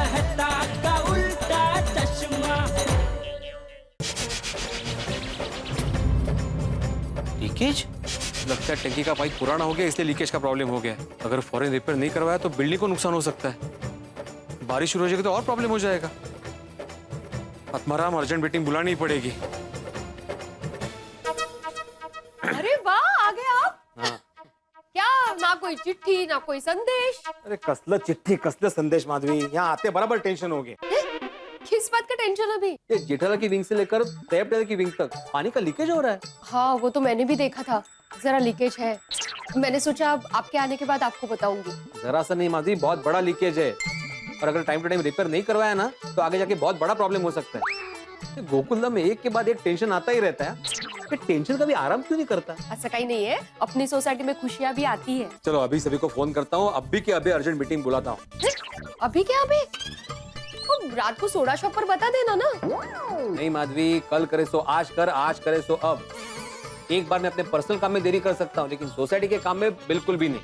कहता का उल्टा चश्मा। लीकेज? लगता है टंकी का पाइप पुराना हो गया, इसलिए लीकेज का प्रॉब्लम हो गया। अगर फौरन रिपेयर नहीं करवाया तो बिल्डिंग को नुकसान हो सकता है। बारिश शुरू हो जाएगी तो और प्रॉब्लम हो जाएगा। आत्माराम, अर्जेंट मीटिंग बुलानी पड़ेगी। अरे वाह, आ गए आप। हाँ। क्या, ना कोई चिट्ठी ना कोई संदेश? अरे कसलं चिट्ठी कसलं संदेश माधवी, यहाँ आते बराबर टेंशन हो गए। किस बात का टेंशन अभी? ये जेठालाल की विंग से लेकर तैयब टेलर की विंग तक पानी का लीकेज हो रहा है। हाँ, वो तो मैंने भी देखा था, जरा लीकेज है। मैंने सोचा अब आपके आने के बाद आपको बताऊंगी। जरा सा नहीं माधवी, बहुत बड़ा लीकेज है, और अगर टाइम टू टाइम रिपेयर नहीं करवाया ना तो आगे जाके बहुत बड़ा प्रॉब्लम हो सकता है। गोकुलधाम में एक के बाद एक टेंशन आता ही रहता है। ये टेंशन कभी आराम क्यों नहीं करता? ऐसा कहीं नहीं है, अपनी सोसाइटी में खुशियाँ भी आती है। चलो अभी सभी को फोन करता हूँ, अभी के अभी अर्जेंट मीटिंग बुलाता हूँ। अभी क्या अभी? तो रात को सोडा शॉप पर बता देना ना। नहीं माधवी, कल करे सो आज कर, आज करे सो अब। एक बार मैं अपने पर्सनल काम में देरी कर सकता हूँ, लेकिन सोसाइटी के काम में बिल्कुल भी नहीं।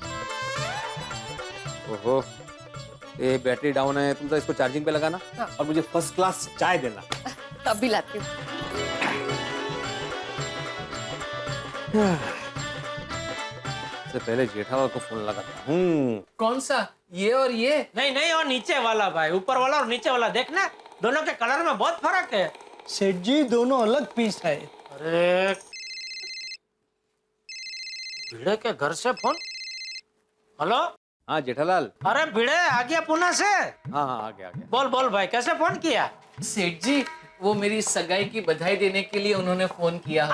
ओहो, ये बैटरी डाउन है, तुम तो इसको चार्जिंग पे लगाना। हाँ। और मुझे फर्स्ट क्लास चाय देना। तब भी लाती हूँ। सबसे पहले जेठालाल को फोन लगाता हूँ। कौन सा, ये और ये? नहीं नहीं, और नीचे वाला भाई, ऊपर वाला और नीचे वाला देखना, दोनों के कलर में बहुत फर्क है। सेठ जी, दोनों अलग पीस है। अरे भिड़े के घर से फोन। हेलो। हाँ जेठालाल। अरे भिड़े आ गया पुणे से? हाँ हाँ, आ गया आ गया। बोल बोल भाई, कैसे फोन किया? सेठ जी, वो मेरी सगाई की बधाई देने के लिए उन्होंने फोन किया।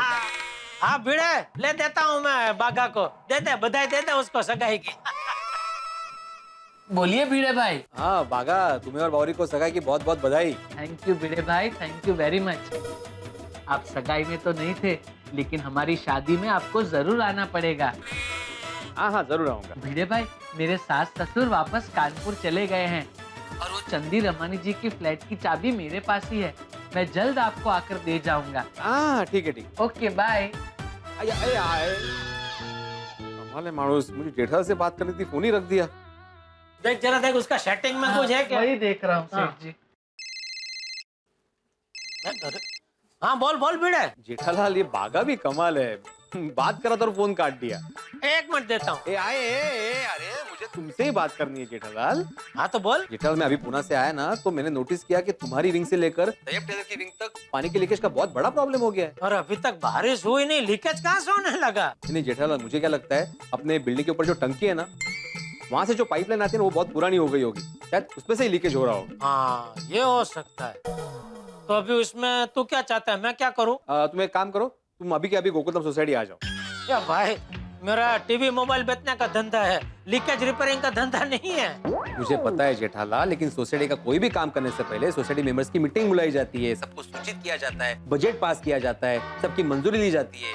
हाँ भिड़े, ले देता हूँ मैं बागा को, दे दे बधाई, दे दे उसको सगाई की। बोलिए भिड़े भाई। हाँ बागा, तुम्हें और बावरी को सगाई की बहुत बहुत बधाई। थैंक यू भिड़े भाई, थैंक यू वेरी मच। आप सगाई में तो नहीं थे, लेकिन हमारी शादी में आपको जरूर आना पड़ेगा। हाँ हाँ जरूर आऊंगा। भिड़े भाई, मेरे सास ससुर वापस कानपुर चले गए हैं, और वो चंदी रमानी जी की फ्लैट की चाबी मेरे पास ही है। मैं जल्द आपको आकर दे जाऊंगा। हाँ ठीक है ठीक। Okay bye. कमाल है मानुस, मुझे जेठालाल से बात करनी थी, फोन ही रख दिया। देख जरा, देख उसका सेटिंग में कुछ है क्या? वही देख रहा हूँ हाँ। सेठ जी। अरे, हाँ बोल बोल भिड़े। जेठालाल, ये बागा भी कमाल है, बात करा तो फोन काट दिया। एक मिनट देता हूँ। अरे मुझे तुमसे ही बात करनी है जेठालाल। हाँ तो बोल। जेठालाल, मैं अभी पुणे से आया ना, तो मैंने नोटिस किया कि तुम्हारी विंग से लेकर तैयब टेलर की विंग तक पानी के लीकेज का बहुत बड़ा प्रॉब्लम हो गया है। और अभी तक बारिश हुई नहीं, लीकेज कहाँ से होने लगा? नहीं जेठालाल, मुझे क्या लगता है, अपने बिल्डिंग के ऊपर जो टंकी है ना, वहाँ से जो पाइपलाइन आती है ना, वो बहुत पुरानी हो गई होगी, शायद उसमें से ही लीकेज हो रहा होगा। हाँ ये हो सकता है। तो अभी उसमें तू क्या चाहता है, मैं क्या करूँ? तुम एक काम करो, तुम अभी के अभी गोकुलधाम सोसाइटी आ जाओ। या भाई, मेरा टीवी मोबाइल बेचने का धंधा है, लीकेज रिपेयरिंग का धंधा नहीं है। मुझे पता है जेठालाल, लेकिन सोसाइटी का कोई भी काम करने से पहले सोसाइटी मेंबर्स की मीटिंग बुलाई जाती है, सबको सूचित किया जाता है, बजट पास किया जाता है, सबकी मंजूरी ली जाती है,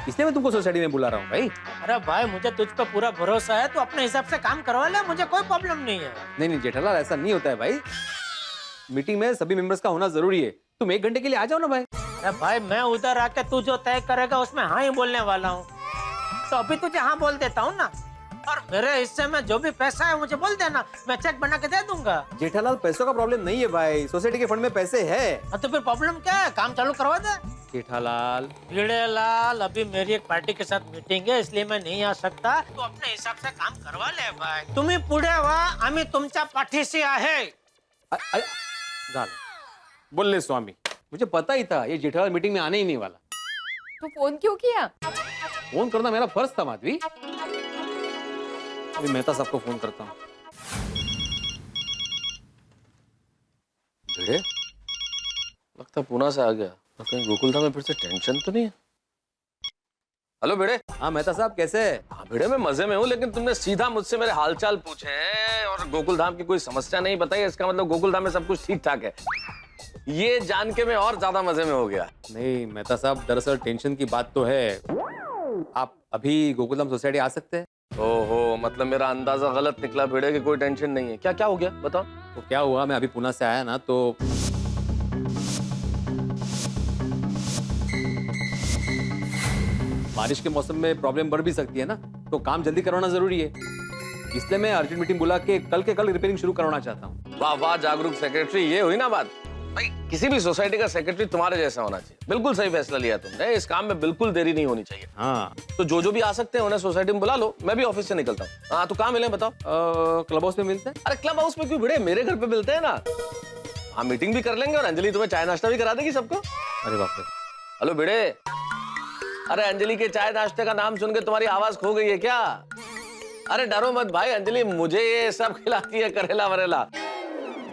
इसलिए मैं तुमको सोसाइटी में बुला रहा हूँ भाई। अरे भाई, मुझे तुझ पर पूरा भरोसा है, तू अपने हिसाब से काम करवा ले, मुझे कोई प्रॉब्लम नहीं है। नहीं जेठालाल, ऐसा नहीं होता है भाई, मीटिंग में सभी मेंबर्स का होना जरूरी है। तुम 1 घंटे के लिए आ जाओ ना भाई। अरे भाई, मैं उधर आके तू जो तय करेगा उसमें हाँ ही बोलने वाला हूँ, तो अभी तुझे हाँ बोल देता हूँ ना। और मेरे हिस्से में जो भी पैसा है मुझे बोल देना, मैं चेक बना के दे दूंगा। जेठालाल, पैसों का प्रॉब्लम नहीं है भाई, सोसाइटी के फंड में पैसे है। तो फिर प्रॉब्लम क्या है, काम चालू करवा दे। जेठालाल, भिड़े लाल, अभी मेरी एक पार्टी के साथ मीटिंग है, इसलिए मैं नहीं आ सकता, तो अपने हिसाब से काम करवा ले भाई। तुम्ही पुढे व्हा, आम्ही तुमच्या पाठीशी आहे। झालं, बोलले स्वामी, मुझे पता ही था ये जेठालाल मीटिंग में आने ही नहीं वाला। तो फोन क्यों किया? फोन करना मेरा फर्ज था माधवी। अभी मेहता साहब को फोन करता हूँ। भिड़े, लगता पुणे से आ गया, तो कहीं गोकुलधाम में फिर से टेंशन तो नहीं है? हेलो भिड़े। हाँ मेहता साहब, कैसे है? हाँ भिड़े, मैं मजे में हूँ, लेकिन तुमने सीधा मुझसे मेरे हालचाल पूछे हैं और गोकुलधाम की कोई समस्या नहीं बताई, इसका मतलब गोकुलधाम में सब कुछ ठीक ठाक है। ये जान के मैं और ज्यादा मजे में हो गया। नहीं मेहता साहब, दरअसल टेंशन की बात तो है। आप अभी गोकुलधाम सोसाइटी आ सकते हैं? ओहो, मतलब मेरा अंदाजा गलत निकला भिड़े कि कोई टेंशन नहीं है। क्या क्या हो गया बताओ। तो क्या हुआ, मैं अभी पुणे से आया ना, तो बारिश के मौसम में प्रॉब्लम बढ़ भी सकती है ना, तो काम जल्दी करवाना जरूरी है। इसलिए मैं अर्जेंट मीटिंग बुला के कल रिपेयरिंग शुरू करवाना चाहता हूँ। वाह वाह जागरूक सेक्रेटरी, ये हुई ना बात। भाई किसी भी सोसाइटी का सेक्रेटरी तुम्हारे जैसा होना चाहिए। बिल्कुल सही फैसला लिया तुमने, इस काम में बिल्कुल देरी नहीं होनी चाहिए। हाँ, तो जो भी आ सकते हैं उन्हें सोसाइटी में बुला लो, मैं भी ऑफिस से निकलता हूँ। हाँ तो कहाँ मिले बताओ? क्लब हाउस में मिलते हैं। अरे क्लब हाउस में क्यों भिड़े, मेरे घर पे मिलते हैं ना। हाँ मीटिंग भी कर लेंगे और अंजलि तुम्हें चाय नाश्ता भी करा देगी सबको। अरे बाप रे। हेलो भिड़े, अरे अंजलि के चाय नाश्ते का नाम सुन के तुम्हारी आवाज खो गई है क्या? अरे डरो मत भाई, अंजलि मुझे ये सब खिलाती है, करेला वरेला।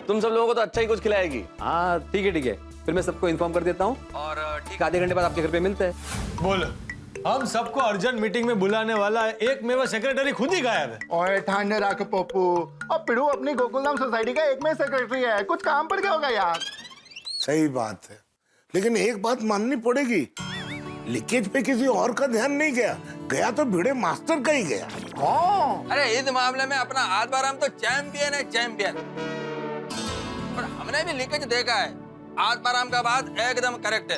तुम सब लोगों को तो अच्छा ही कुछ खिलाएगी। हाँ ठीक है, फिर मैं सबको इन्फॉर्म कर देता हूँ और ठीक आधे घंटे बाद आपके घर पे मिलते हैं। बोल, हम सबको अर्जेंट मीटिंग में बुलाने वाला एक मेरा सेक्रेटरी खुद ही गायब है। ओए ठाणे रख पप्पू, अब पिड़ू अपनी गोकुलधाम सोसाइटी का एक में सेक्रेटरी है, कुछ काम पड़ गया होगा यार। सही बात है, लेकिन एक बात माननी पड़ेगी, लीकेज पे किसी और का ध्यान नहीं गया तो भिड़े मास्टर का ही गया। अरे इस मामले में अपना आत्माराम तो चैंपियन है, चैंपियन। और हमने भी लीकेज देखा है, आत्माराम का बात एकदम करेक्ट है।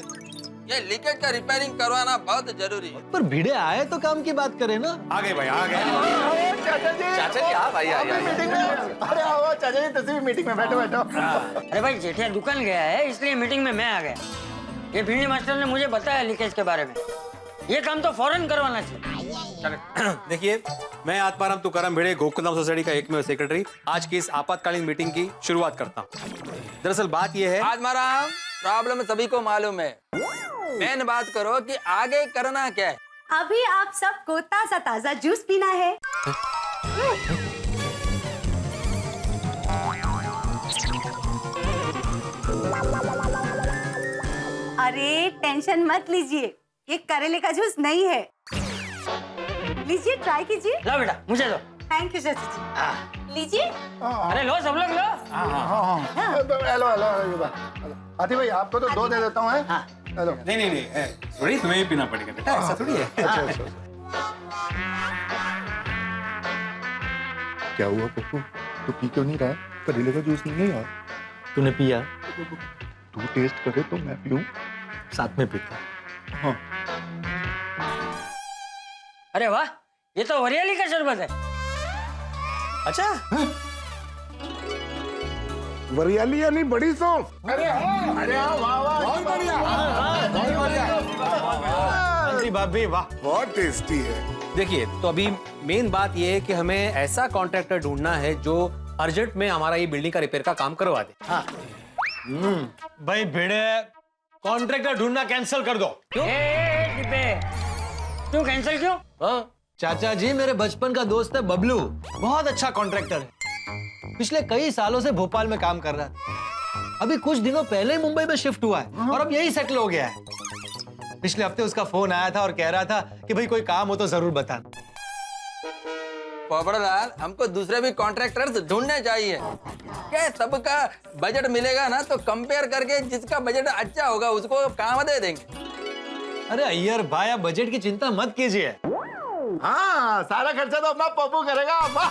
ये लीकेज का रिपेयरिंग करवाना बहुत जरूरी है। पर भिड़े आए तो काम की बात करें ना। आ गए भाई, आ गए। चाचा जी, हाँ भाई मीटिंग में। अरे आओ चाचा जी, तुम भी मीटिंग में बैठो। अरे भाई जेठिया दुकान गया है, इसलिए मीटिंग में मैं आ गया। ये भिंडी मास्टर ने मुझे बताया लीकेज के बारे में। ये काम तो फौरन करवाना चाहिए। देखिए, मैं आत्माराम तुकाराम भिड़े गोकुलधाम सोसाइटी का एकमेव सेक्रेटरी आज की इस आपातकालीन मीटिंग की शुरुआत करता हूँ। दरअसल बात यह है, आत्माराम, प्रॉब्लम सभी को मालूम है। मेन बात करो कि आगे करना क्या है। अभी आप सबको ताजा ताजा जूस पीना है। अरे टेंशन मत लीजिए, ये करेले का जूस नहीं है। लीजिए, ट्राई कीजिए। लो बेटा, मुझे दो। थैंक यू चाचा जी। लीजिए। अरे लो सब लोग लो। हेलो आती भाई, आपको तो दो दे देता हूँ। हेलो। नहीं, थोड़ी तुम्हें ही पीना पड़ेगा बेटा, ऐसा थोड़ी है। अच्छा। क्या हुआ पप्पू, तू पी क्यों नहीं रहा? करेले का जूस नहीं है यार। तूने पिया? तू टेस्ट करे तो मैं पीऊं। साथ में पीता। हाँ। अरे वाह, ये तो हरियाली का शरबत है। अच्छा, वरियाली यानी बड़ी सौंफ। अरे हाँ, वाह, बहुत बढ़िया। भाभी वाह। बहुत टेस्टी है। देखिए, तो अभी मेन बात यह है कि हमें ऐसा कॉन्ट्रैक्टर ढूंढना है जो अर्जेंट में हमारा ये बिल्डिंग का रिपेयर का काम करवा दे। भाई भिड़े, कॉन्ट्रैक्टर ढूंढना कैंसिल कर दो। क्यों? क्यों कैंसिल क्यों? चाचा जी, मेरे बचपन का दोस्त है बबलू, बहुत अच्छा कॉन्ट्रैक्टर है। पिछले कई सालों से भोपाल में काम कर रहा है। अभी कुछ दिनों पहले ही मुंबई में शिफ्ट हुआ है और अब यही सेटल हो गया है। पिछले हफ्ते उसका फोन आया था और कह रहा था कि भाई कोई काम हो तो जरूर बताना। पोपड़लाल, हमको दूसरे भी कॉन्ट्रैक्टर्स ढूंढने चाहिए। क्या सबका बजट मिलेगा ना, तो कंपेयर करके जिसका बजट अच्छा होगा उसको काम दे देंगे। अरे अय्यर भाई, आप बजट की चिंता मत कीजिए। हाँ, सारा खर्चा तो अपना पप्पू करेगा। वाह।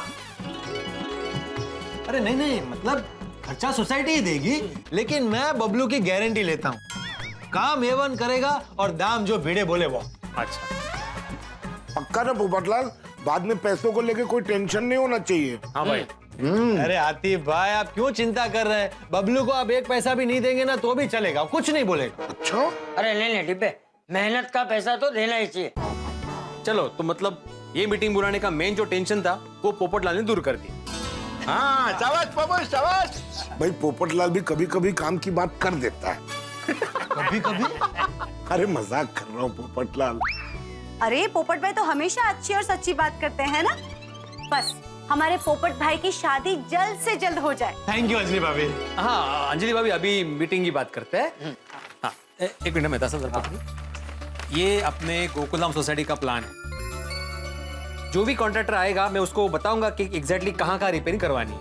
अरे नहीं, मतलब खर्चा सोसाइटी ही देगी, लेकिन मैं बबलू की गारंटी लेता हूँ, काम A1 करेगा और दाम जो भिड़े बोले वो। अच्छा, पक्का ना पोपटलाल, बाद में पैसों को लेके कोई टेंशन नहीं होना चाहिए। हाँ भाई। अरे आतिफ भाई, आप क्यों चिंता कर रहे हैं? बबलू को आप एक पैसा भी नहीं देंगे ना तो भी चलेगा, कुछ नहीं बोलेगा। अच्छा, अरे ले डिब्बे, मेहनत का पैसा तो देना ही चाहिए। चलो, तो मतलब ये मीटिंग बुलाने का मेन जो टेंशन था वो पोपटलाल ने दूर कर दी। हाँ, शाबाश पप्पू, शाबाश। भाई पोपटलाल भी कभी कभी काम की बात कर देता है। कभी? अरे मजाक कर रहा हूँ पोपटलाल। अरे पोपट भाई तो हमेशा अच्छी और सच्ची बात करते हैं ना। बस हमारे पोपट भाई की शादी जल्द से जल्द हो जाए। थैंक यू अंजलि भाभी। हाँ अंजलि भाभी, अभी मीटिंग की बात करते हैं। हाँ, एक मिनट में बता। ये अपने गोकुलधाम सोसाइटी का प्लान है। जो भी कॉन्ट्रैक्टर आएगा मैं उसको बताऊंगा कि एग्जैक्टली कहाँ का रिपेयरिंग करवानी है।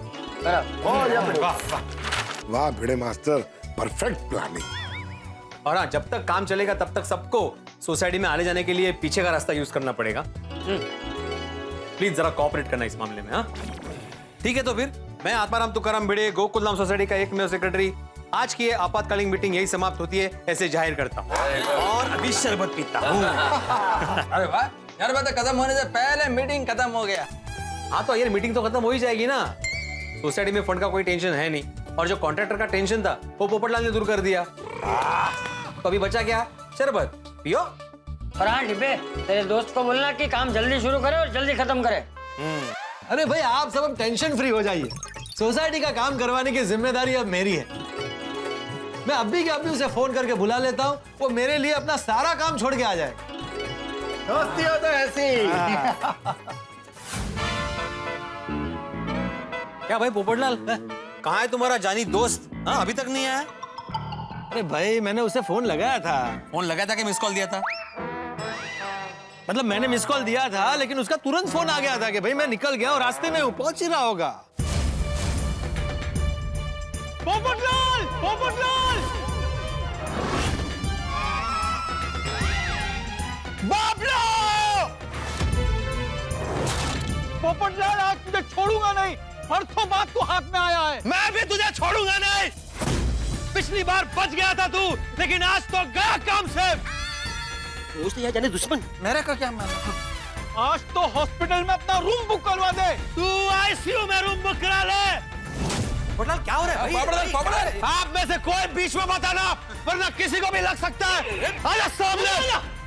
वाह भिड़े मास्टर, परफेक्ट प्लानिंग। और हाँ, जब तक काम चलेगा तब तक सबको सोसाइटी में आने जाने के लिए पीछे का रास्ता यूज करना पड़ेगा। प्लीज जरा कोऑपरेट करना इस मामले में। हाँ ठीक है, तो फिर मैं आत्माराम तुकाराम भिड़े गोकुलधाम सोसाइटी का एकमेव सेक्रेटरी आज की ये आपातकालीन मीटिंग यही समाप्त होती है ऐसे जाहिर करता हूँ और अभी शरबत पीता हूँ। अरे वाह, शरबत खत्म होने से पहले मीटिंग खत्म हो गया। हाँ तो यार मीटिंग तो खत्म हो ही जाएगी ना। सोसाइटी में फंड का कोई टेंशन है नहीं, और जो कॉन्ट्रैक्टर का टेंशन था वो पोपटलाल ने दूर कर दिया। तो अभी बचा क्या? शरबत पियो। और हाँ डिब्बे, तेरे दोस्त को बोलना कि काम जल्दी शुरू करे और जल्दी खत्म करे। अरे भाई आप सब अब टेंशन फ्री हो जाइए। सोसाइटी का काम करवाने की जिम्मेदारी अब मेरी है। मैं अभी के अभी उसे फोन करके बुला लेता हूँ, वो मेरे लिए अपना सारा काम छोड़ के आ जाए। दोस्ती हो तो ऐसी। क्या भाई पोपटलाल, कहाँ है तुम्हारा जानी दोस्त? हाँ अभी तक नहीं आया? अरे भाई मैंने उसे फोन लगाया था। फोन लगाया था कि मिस कॉल दिया था? मतलब मैंने मिस कॉल दिया था, लेकिन उसका तुरंत फोन आ गया था कि भाई मैं निकल गया और रास्ते में हूँ, पहुंच ही रहा होगा। पोपटलाल! पोपटलाल! बाबलो! पोपटलाल आज तुझे छोड़ूंगा नहीं, परसों बात तू हाथ में आया है। मैं भी तुझे छोड़ूंगा नहीं। पिछली बार बच गया था तू, लेकिन आज तो गया काम से। उसने जाने दुश्मन मेरे को क्या मालूम? आज तो हॉस्पिटल में अपना रूम बुक करवा दे। तू आईसीयू में रूम बुक करा ले। पोपटलाल क्या हो रहा है भाई? आप में से कोई बीच में मत आना, वरना किसी को भी लग सकता है। आजा सामने।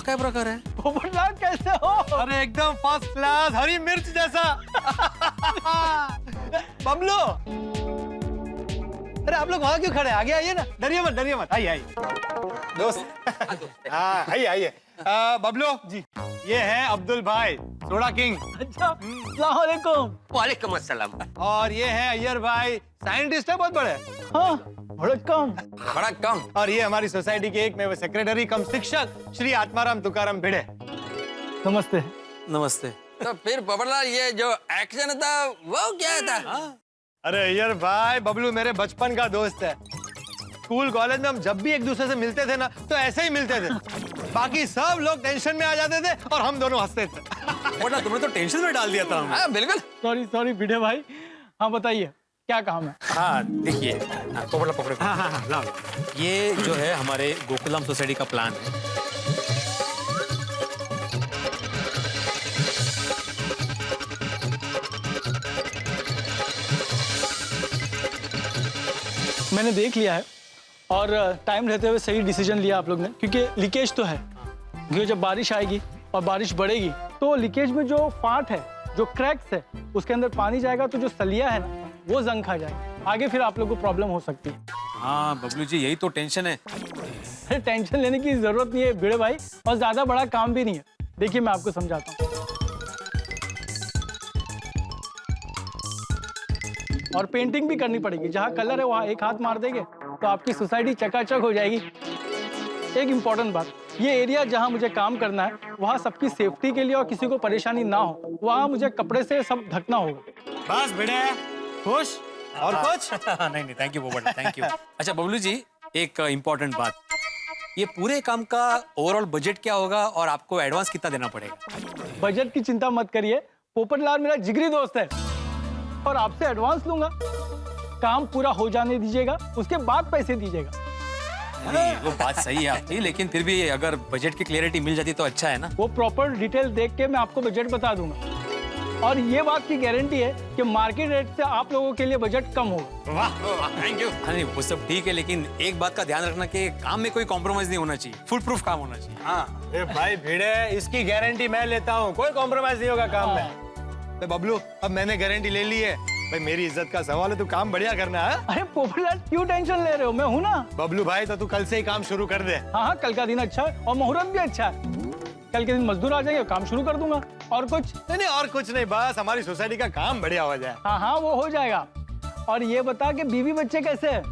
क्या प्रकार है? पोपटलाल कैसे हो? अरे एकदम फर्स्ट क्लास, हरी मिर्च जैसा। बबलू, अरे आप लोग वहां क्यों खड़े? आगे आइए ना, डरिए मत, आइए दोस्त। हाँ आइए आइए। बबलू जी, ये है अब्दुल भाई, सोडा किंग। अच्छा, अस्सलाम वालेकुम। वालेकुम अस्सलाम। और ये है अय्यर भाई, साइंटिस्ट है बहुत बड़े। हाँ, बड़ा कम। और ये हमारी सोसाइटी के एक में वो सेक्रेटरी कम शिक्षक श्री आत्माराम तुकाराम भिड़े। नमस्ते। नमस्ते। तो फिर पोपटलाल ये जो एक्शन था वो क्या था? अरे अय्यर भाई, बबलू मेरे बचपन का दोस्त है। स्कूल कॉलेज में हम जब भी एक दूसरे से मिलते थे ना, तो ऐसे ही मिलते थे। बाकी सब लोग टेंशन में आ जाते थे और हम दोनों हंसते थे। पोपटलाल तुमने तो टेंशन में डाल दिया था हमें। हाँ बिल्कुल। सॉरी भिड़े भाई। हाँ बताइए क्या काम है? हाँ देखिए, पोपटलाल पकड़ो। हाँ, लाओ। ये जो है हमारे गोकुलधाम सोसाइटी का प्लान है। मैंने देख लिया है और टाइम रहते हुए सही डिसीजन लिया आप लोग ने, क्योंकि लीकेज तो है। क्योंकि जब बारिश आएगी और बारिश बढ़ेगी तो लीकेज में जो फाट है, जो क्रैक्स है, उसके अंदर पानी जाएगा तो जो सलिया है ना, वो जंग खा जाएगा। आगे फिर आप लोग को प्रॉब्लम हो सकती है। हाँ बबलू जी, यही तो टेंशन है। अरे टेंशन लेने की जरूरत नहीं है भिड़े भाई, और ज्यादा बड़ा काम भी नहीं है। देखिए मैं आपको समझाता हूँ। और पेंटिंग भी करनी पड़ेगी। जहाँ कलर है वहाँ एक हाथ मार देंगे तो आपकी सोसाइटी चकाचक हो जाएगी। एक इम्पॉर्टेंट बात, ये एरिया जहाँ मुझे काम करना है वहाँ सबकी सेफ्टी के लिए और किसी को परेशानी ना हो, वहाँ मुझे कपड़े से सब ढकना होगा। बस भिड़े, खुश और कुछ? नहीं thank you Popatlal, thank you. अच्छा बबलू जी, एक इम्पोर्टेंट बात, ये पूरे काम का ओवरऑल बजट क्या होगा और आपको एडवांस कितना देना पड़ेगा? बजट की चिंता मत करिए, पोपटलाल मेरा जिगरी दोस्त है और आपसे एडवांस लूंगा। काम पूरा हो जाने दीजिएगा, उसके बाद पैसे दीजिएगा। नहीं, वो बात सही है आपकी, लेकिन फिर भी अगर बजट की क्लियरिटी मिल जाती तो अच्छा है ना। वो प्रॉपर डिटेल देख के मैं आपको बजट बता दूंगा, और ये बात की गारंटी है कि मार्केट रेट से आप लोगों के लिए बजट कम होगा। वाह थैंक यू। नहीं वो सब ठीक है, लेकिन एक बात का ध्यान रखना कि काम में कोई कॉम्प्रोमाइज नहीं होना चाहिए, फुल प्रूफ काम होना चाहिए। हाँ भाई भिड़े, इसकी गारंटी मैं लेता हूँ, कोई कॉम्प्रोमाइज नहीं होगा काम में। बबलू, अब मैंने गारंटी ले ली है भाई, मेरी इज्जत का सवाल है, तू काम बढ़िया करना है। अरे पोपटलाल क्यों टेंशन ले रहे हो, मैं हूँ ना। बबलू भाई तो तू कल से ही काम शुरू कर दे। हाँ, कल का दिन अच्छा है और मुहूर्त भी अच्छा है। कल के दिन मजदूर आ जाएंगे, काम शुरू कर दूंगा। और कुछ नहीं, और कुछ नहीं, बस हमारी सोसाइटी का काम बढ़िया हो जाए। हाँ वो हो जाएगा। और ये बता कि बीवी बच्चे कैसे है?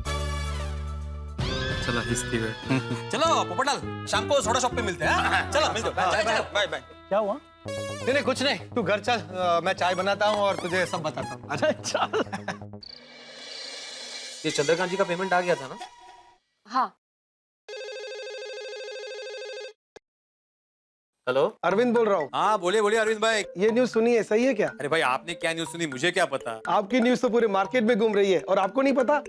चलो चलो पोपटलाल, शाम को सोडा शॉप पे मिलते हैं। चलो मिलते हैं, बाय बाय। क्या हुआ? नहीं कुछ नहीं, तू घर चल, मैं चाय बनाता हूँ और तुझे सब बताता हूँ। अच्छा ये चंद्रकांत जी का पेमेंट आ गया था ना? हाँ। हेलो, अरविंद बोल रहा हूँ। हाँ बोलिए बोलिए अरविंद भाई। ये न्यूज सुनी है, सही है क्या? अरे भाई आपने क्या न्यूज सुनी, मुझे क्या पता। आपकी न्यूज तो पूरे मार्केट में घूम रही है और आपको नहीं पता।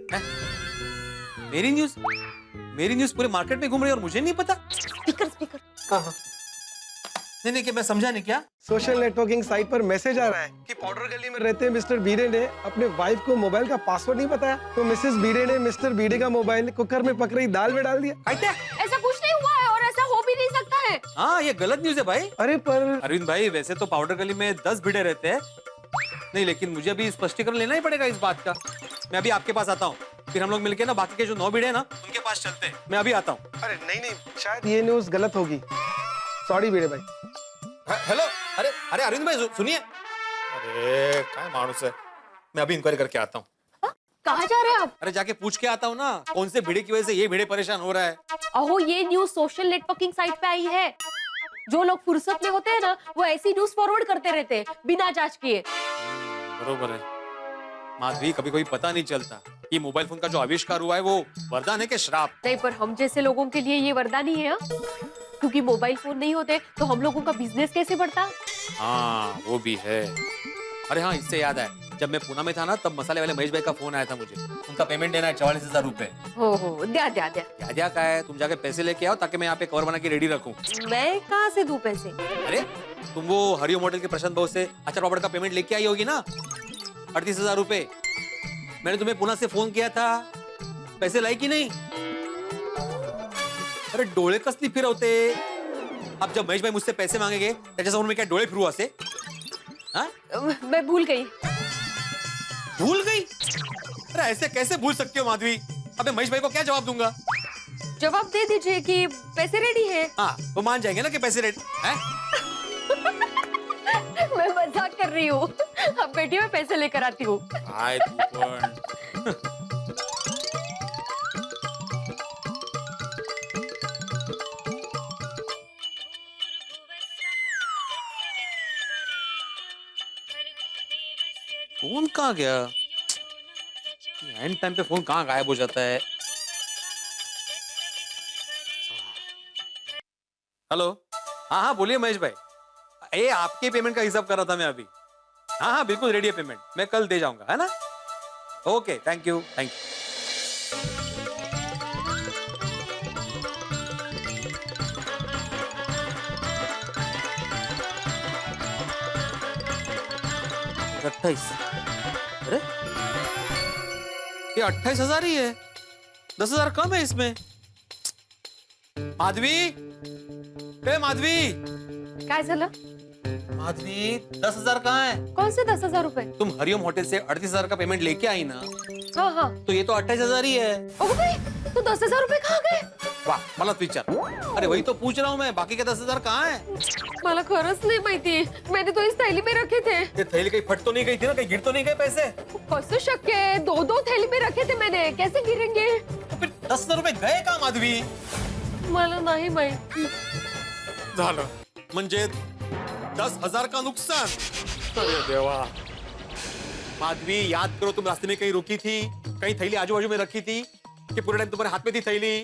मेरी न्यूज पूरे मार्केट में घूम रही है और मुझे नहीं पता। स्पीकर हाँ। नहीं क्या, मैं समझा नहीं क्या। सोशल नेटवर्किंग साइट पर मैसेज आ रहा है कि पाउडर गली में रहते मिस्टर बीडे ने अपने वाइफ को मोबाइल का पासवर्ड नहीं बताया, तो मिसेस बीडे ने मिस्टर बीडे का मोबाइल कुकर में पक रही दाल में डाल दिया। ऐसा कुछ नहीं हुआ है और ऐसा हो भी नहीं सकता है। हाँ ये गलत न्यूज है भाई। अरे पर अरविंद भाई वैसे तो पाउडर गली में 10 भिड़े रहते हैं, नहीं लेकिन मुझे अभी स्पष्टीकरण लेना ही पड़ेगा इस बात का। मैं अभी आपके पास आता हूँ, फिर हम लोग मिलके ना बाकी के जो 9 भिड़े हैं ना उनके पास चलते हैं। मैं अभी आता हूँ। अरे नहीं, शायद ये न्यूज गलत होगी। सॉरी बीडे भाई। हेलो, अरे अरविंद भाई सुनिए। अरे क्या मानुस है, मैं अभी इंक्वायरी करके आता हूँ। कहाँ जा रहे हैं आप? अरे जाके पूछ के आता हूँ ना, कौन से भिड़े की वजह से ये भिड़े परेशान हो रहा है। अहो ये न्यूज सोशल नेटवर्किंग साइट पे आई है। जो लोग फुर्सत में होते हैं ना, वो ऐसी न्यूज फॉरवर्ड करते रहते हैं बिना जांच किए। बरोबर है माधवी, कभी कोई पता नहीं चलता ये मोबाइल फोन का जो आविष्कार हुआ है वो वरदान है कि श्राप। नहीं, पर हम जैसे लोगों के लिए ये वरदान ही है हाँ? क्योंकि मोबाइल फोन नहीं होते तो हम लोगों का बिजनेस कैसे बढ़ता। हाँ वो भी है। अरे हाँ इससे याद है, जब मैं पूना में था ना तब मसाले वाले महेश भाई का फोन आया था मुझे, उनका पेमेंट देना है 44,000 रुपए। हो द्या क्या का है, तुम जाके पैसे लेके आओ ताकि मैं यहाँ पे कवर बना के रेडी रखूँ। मैं कहाँ से दूं पैसे? अरे तुम वो हरिओम होटल के प्रशांत भाव से अचार पापड़ का पेमेंट लेके आई होगी ना, 38,000 रुपए। मैंने तुम्हें पुणे से फोन किया था, पैसे लाई कि नहीं? अरे डोळे कसली फिरवते। अब जब महेश भाई मुझसे पैसे मांगेंगे त्याच्यासमोर मी काय डोळे फिरू असे? हाँ? मैं भूल गई। भूल गई? अरे ऐसे कैसे भूल सकती हो माधवी? अबे महेश भाई को क्या जवाब दूंगा? जवाब दे दीजिए कि पैसे रेडी है। हाँ वो मान जाएंगे ना कि पैसे रेडी हैं? मैं मजाक कर रही हूँ। अब बैठिए, मैं पैसे लेकर आती हूँ। आय तू पण। फोन कहाँ गया? एंड टाइम पे फोन कहाँ गायब हो जाता है? हेलो, हाँ बोलिए महेश भाई। ये आपके पेमेंट का हिसाब कर रहा था मैं अभी। हाँ बिल्कुल रेडी है पेमेंट, मैं कल दे जाऊंगा, है ना? Okay thank you. अरे ये 28,000 ही है, 10,000 कम है इसमें। माधवी, माधवी काय झालं? माधवी 10,000 कहाँ है? कौन से 10,000 रुपए? तुम हरिओम होटल से 38,000 का पेमेंट लेके आई ना, हाँ तो ये तो 28,000 ही है। ओ भाई, तो 10,000 रुपए कहाँ गए? वाह मला विचार। अरे वही तो पूछ रहा हूँ मैं, बाकी के 10,000 कहाँ है? मला खरंच नाही माहिती, मैंने तो इस थैली में रखे थे। ये थैली कहीं फट तो नहीं गई थी ना, कहीं गिर तो नहीं गए पैसे? कसं शक्य है? दो थैली में रखे थे मैंने, कैसे गिरेंगे? तो फिर 10,000 रुपए गए कहाँ माधवी? मला नाही माहिती। झालं म्हणजे 10,000 का नुकसान। अरे देवा माधवी, याद करो तुम रास्ते में कहीं रुकी थी, कहीं थैली आजू बाजू में रखी थी कि पूरे टाइम तुम्हारे हाथ में थी थैली?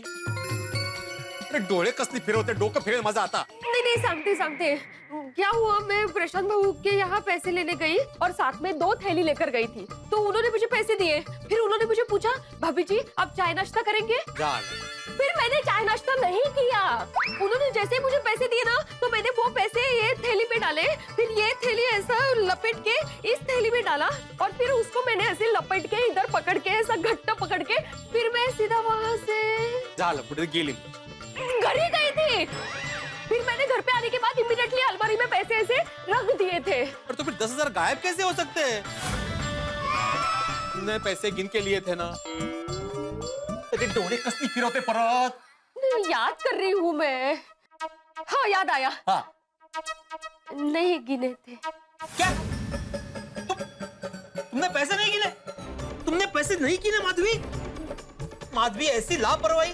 अरे डोळे कसली फिरवते, डोकं फिरेल मजा आता। नहीं सांगते क्या हुआ, मैं प्रशांत बाबू के यहाँ पैसे लेने गई और साथ में 2 थैली लेकर गई थी, तो उन्होंने मुझे पैसे दिए। फिर उन्होंने मुझे पूछा, भाभी जी आप चाय नाश्ता करेंगे? फिर मैंने चाय नाश्ता नहीं किया। उन्होंने जैसे मुझे पैसे दिए ना, तो मैंने वो पैसे ये थैली में डाले, फिर ये थैली ऐसा लपेट के इस थैली में डाला और फिर उसको मैंने ऐसे लपेट के इधर पकड़ के ऐसा घट्ट पकड़ के फिर मैं सीधा वहां से गेली घरी गई थी। फिर मैंने घर पे आने के बाद इमीडिएटली अलमारी में पैसे ऐसे रख दिए थे। और तो फिर 10,000 गायब कैसे हो सकते हैं? तुमने पैसे गिन के लिए थे ना, तेरे डोळे कसली फिरवते परत? याद कर रही हूँ मैं। हाँ याद आया। हाँ नहीं गिने थे। क्या? तुमने पैसे नहीं गिने? तुमने पैसे नहीं गिने माधवी? माधवी ऐसी लापरवाही।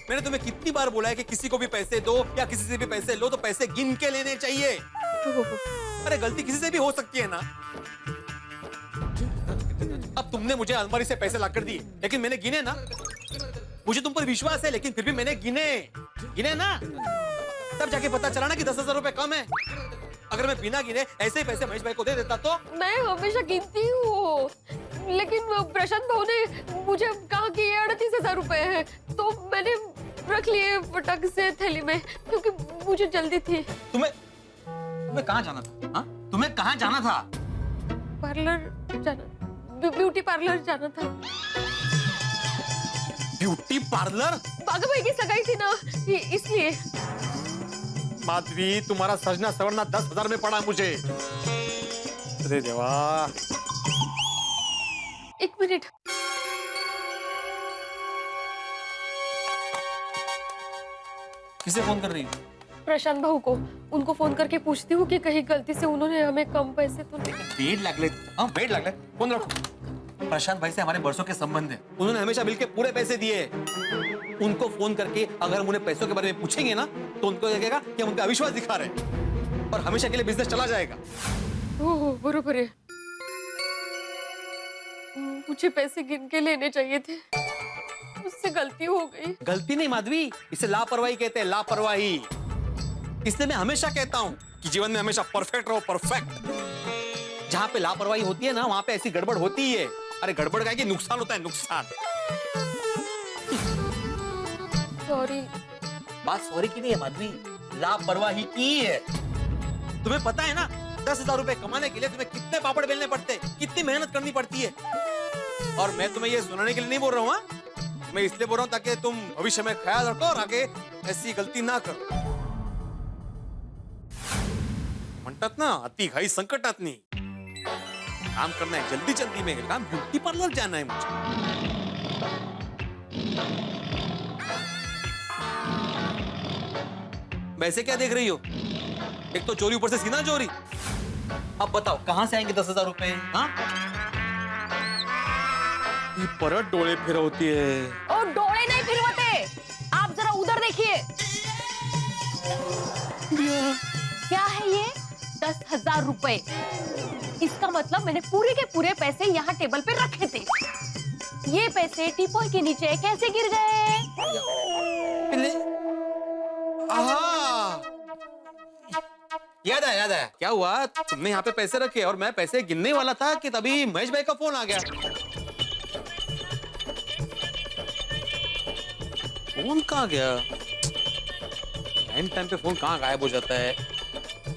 मैंने तुम्हें कितनी बार बोला है कि किसी को भी पैसे दो या किसी से भी पैसे लो तो पैसे गिन के लेने चाहिए। अरे गलती किसी से भी हो सकती है ना। अब तुमने मुझे अलमारी से पैसे लाकर दिए, लेकिन मैंने गिने ना। मुझे तुम पर विश्वास है, लेकिन फिर भी मैंने गिने ना। तब जाके पता चला ना कि 10,000 रुपए कम है। अगर मैं बिना गिने ऐसे ही पैसे महेश भाई को दे देता तो। मैं हमेशा गिनती हूँ, लेकिन प्रशांत भाऊ ने मुझे कहा कि ये 38,000 रुपए है, तो मैंने रख लिए फटक से थैली में, क्योंकि मुझे जल्दी थी। तुम्हें कहाँ जाना था? हाँ? तुम्हें कहाँ जाना था? पार्लर जाना, ब्यूटी पार्लर जाना था। Beauty parlour? बागा भाई की सगाई थी ना, इसलिए। माधवी, तुम्हारा सजना सवरना 10,000 में पड़ा मुझे। अरे देवा। 1 मिनट। किसे फोन कर रही? प्रशांत भाऊ को। उनको फोन करके पूछती हूँ कि कहीं गलती से उन्होंने हमें कम पैसे तो नहीं। वेट लागले। हाँ, वेट लागले। फोन रखो। प्रशांत भाई से हमारे बरसों के संबंध है। उन्होंने हमेशा मिलके पूरे पैसे दिए। उनको फोन करके अगर हम उन्हें पैसों के बारे में पूछेंगे ना, तो उनको लगेगा कि हम उनका अविश्वास दिखा रहे हैं और हमेशा के लिए बिजनेस चला जाएगा। ओह, बरोबर है। मुझे पैसे गिन के लेने चाहिए थे, मुझसे गलती हो गई। गलती नहीं माधवी, इसे लापरवाही कहते हैं, लापरवाही। इसलिए मैं हमेशा कहता हूँ कि जीवन में हमेशा परफेक्ट रहो, परफेक्ट। जहाँ पे लापरवाही होती है ना, वहाँ पे ऐसी गड़बड़ होती ही है। अरे गड़बड़ का कि नुकसान होता है, नुकसान। सॉरी। बात सॉरी की नहीं है माधवी, लापरवाही की है। तुम्हें पता है ना 10,000 रुपए कमाने के लिए तुम्हें कितने पापड़ बेलने पड़ते, कितनी मेहनत करनी पड़ती है। और मैं तुम्हें ये सुनाने के लिए नहीं बोल रहा हूँ, मैं इसलिए बोल रहा हूँ ताकि तुम भविष्य में ख्याल रखो और आगे ऐसी गलती ना करो। म्हणतात ना, अति घाई संकटात नहीं। काम करना है जल्दी जल्दी में, काम ब्यूटी पार्लर जाना है मुझे। वैसे क्या देख रही हो? एक तो चोरी, ऊपर से सीना चोरी। अब बताओ कहां से आएंगे 10,000 रुपए? हाँ? ये परत डोले फिरवती है। और डोले नहीं फिरवते, आप जरा उधर देखिए। क्या है ये? 10,000 रुपए। इसका मतलब मैंने पूरे के पूरे पैसे यहाँ टेबल पे रखे थे। ये पैसे टीपॉय के नीचे कैसे गिर गए? याद आया। क्या हुआ? तुमने यहाँ पे पैसे रखे और मैं पैसे गिनने वाला था कि तभी महेश भाई का फोन आ गया। फोन कहाँ गया? टाइम पे फोन कहाँ गायब हो जाता है?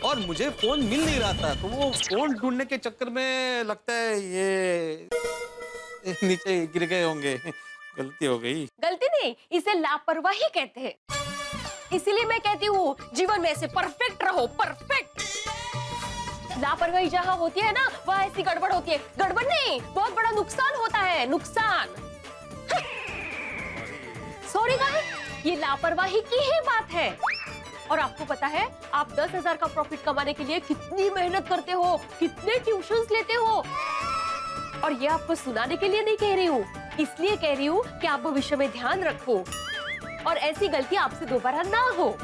और मुझे फोन मिल नहीं रहा था, तो वो फोन ढूंढने के चक्कर में लगता है ये नीचे गिर गए होंगे। गलती हो गई। गलती नहीं, इसे लापरवाही कहते हैं। इसीलिए मैं कहती हूँ जीवन में ऐसे परफेक्ट रहो, परफेक्ट। लापरवाही जहाँ होती है ना, वहाँ ऐसी गड़बड़ होती है। गड़बड़ नहीं, बहुत बड़ा नुकसान होता है, नुकसान। सॉरी गाइस, ये लापरवाही की ही बात है। और आपको पता है, आप 10,000 का प्रॉफिट कमाने के लिए कितनी मेहनत करते हो, कितने ट्यूशंस लेते हो। और ये आपको सुनाने के लिए नहीं कह रही हूँ, इसलिए कह रही हूँ कि आप भविष्य में ध्यान रखो और ऐसी गलती आपसे दोबारा ना हो।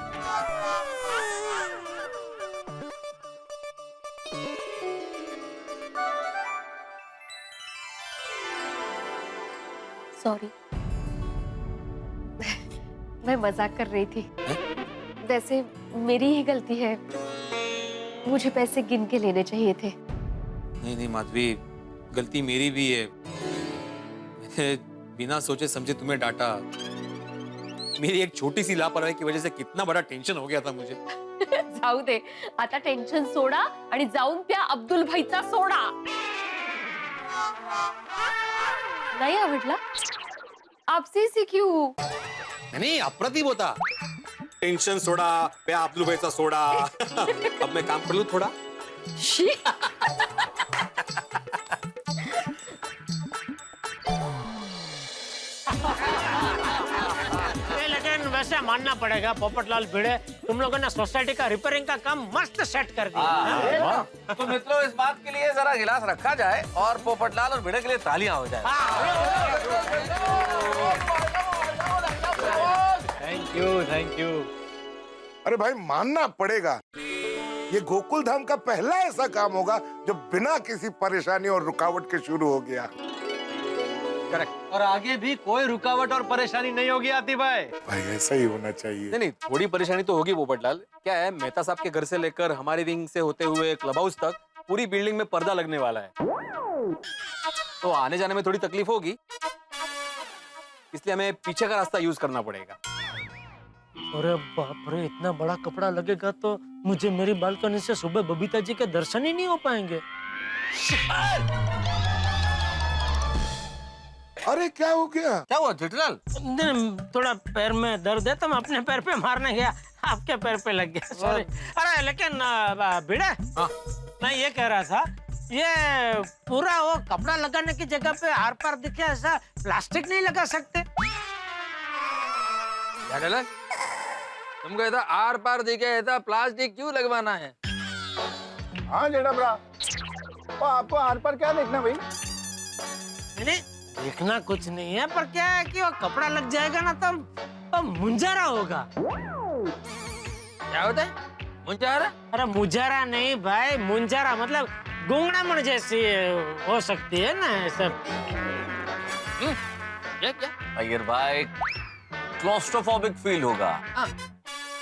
सॉरी, मैं मजाक कर रही थी। वैसे मेरी ही गलती है, मुझे पैसे गिन के लेने चाहिए थे। नहीं माधवी, गलती मेरी भी है। मैंने बिना सोचे समझे तुम्हें डांटा। मेरी एक छोटी सी लापरवाही की वजह से कितना बड़ा टेंशन हो गया था मुझे। जाऊ दे, आता टेन्शन सोडा आणि जाऊन प्या अब्दुल भाईचा सोडा। नाही आवडला? आपसे सीखू। नहीं, अप्रतिम होता। टेंशन सोडा, पे अब्दुल भाईचा सोडा। अब मैं काम कर लूं थोड़ा? शी। लेकिन वैसे मानना पड़ेगा पोपटलाल भिड़े, तुम लोगों ने सोसाइटी का रिपेयरिंग का काम मस्त सेट कर दिया। तो मित्रों, इस बात के लिए जरा गिलास रखा जाए और पोपटलाल और भिड़े के लिए तालियां हो जाए। Thank you. अरे भाई, मानना पड़ेगा, ये गोकुल धाम का पहला ऐसा काम होगा जो बिना किसी परेशानी और रुकावट के शुरू हो गया। करेक्ट। और आगे भी कोई रुकावट और परेशानी नहीं होगी आतिफ भाई। भाई ऐसा ही होना चाहिए। नहीं नहीं, थोड़ी परेशानी तो होगी पोपटलाल। क्या है, मेहता साहब के घर से लेकर हमारी विंग से होते हुए क्लब हाउस तक पूरी बिल्डिंग में पर्दा लगने वाला है, तो आने जाने में थोड़ी तकलीफ होगी, इसलिए हमें पीछे का रास्ता यूज करना पड़ेगा। अरे बाप रे, इतना बड़ा कपड़ा लगेगा तो मुझे मेरी बालकनी से सुबह बबीता जी के दर्शन ही नहीं हो पाएंगे। अरे क्या हो गया? क्या हुआ जेठालाल? थोड़ा पैर में दर्द है तो मैं अपने पैर पे मारने गया, आपके पैर पे लग गया, सॉरी। अरे लेकिन भिड़े, मैं ये कह रहा था, ये पूरा वो कपड़ा लगाने की जगह पे आर पार दिखे ऐसा प्लास्टिक नहीं लगा सकते? जेठालाल, तुम कहता आर पार दिखे ऐसा प्लास्टिक क्यों लगवाना है? हाँ जेठा भरा, तो आपको आर पर क्या देखना भाई? नहीं, देखना कुछ नहीं है, पर क्या है कि वो कपड़ा लग जाएगा ना तो मुंजारा होगा। क्या होता है मुंजारा? अरे मुंजारा नहीं भाई, मुंजारा मतलब गुंगड़ामण जैसी हो सकती है ना सब। ये क्या? अय्यर भाई, क्लॉस्ट्रोफोबिक फील होगा।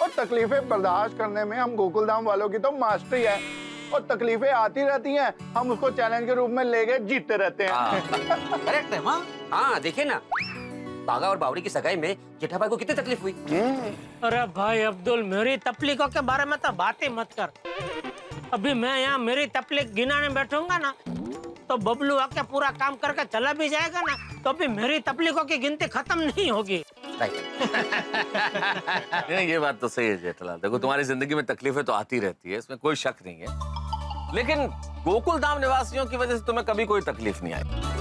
और तकलीफें बर्दाश्त करने में हम गोकुलधाम वालों की तो मास्टरी है, और तकलीफें आती रहती हैं, हम उसको चैलेंज के रूप में लेके जीतते रहते हैं। करेक्ट है माँ। हाँ देखिए ना, बागा और बावड़ी की सगाई में जेठा भाई को कितनी तकलीफ हुई। अरे भाई अब्दुल, मेरी तकलीफों के बारे में तो बात ही मत कर। अभी मैं यहाँ मेरी तकलीफ गिनाने बैठूंगा ना तो बबलू आके पूरा काम करके चला भी जाएगा ना, तो भी मेरी तकलीफों की गिनती खत्म नहीं होगी। नहीं, ये बात तो सही है जेठालाल। देखो, तुम्हारी जिंदगी में तकलीफें तो आती रहती है, इसमें कोई शक नहीं है, लेकिन गोकुलधाम निवासियों की वजह से तुम्हें कभी कोई तकलीफ नहीं आई।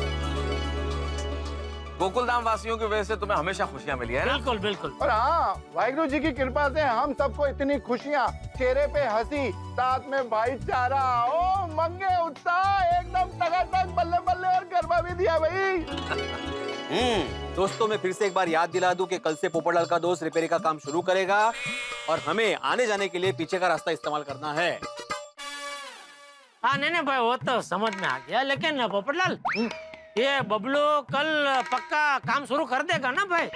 गोकुलधाम वासियों की वजह से तुम्हें हमेशा खुशियां मिली है ना? बिल्कुल बिल्कुल। और हाँ, वाहिगुरु जी की कृपा से हम सबको इतनी खुशियाँ, चेहरे पे हंसी, साथ में भाईचारा, ओ मंगे उत्साह, एकदम टकाटक, बल्ले बल्ले, और गरबा भी दिया भाई। दोस्तों, मैं फिर से एक बार याद दिला दूं कि कल से पोपटलाल का दोस्त रिपेयरिंग का काम शुरू करेगा और हमें आने जाने के लिए पीछे का रास्ता इस्तेमाल करना है। हाँ नहीं भाई, वो तो समझ में आ गया, लेकिन पोपटलाल, ये बबलू कल पक्का काम शुरू कर देगा ना भाई?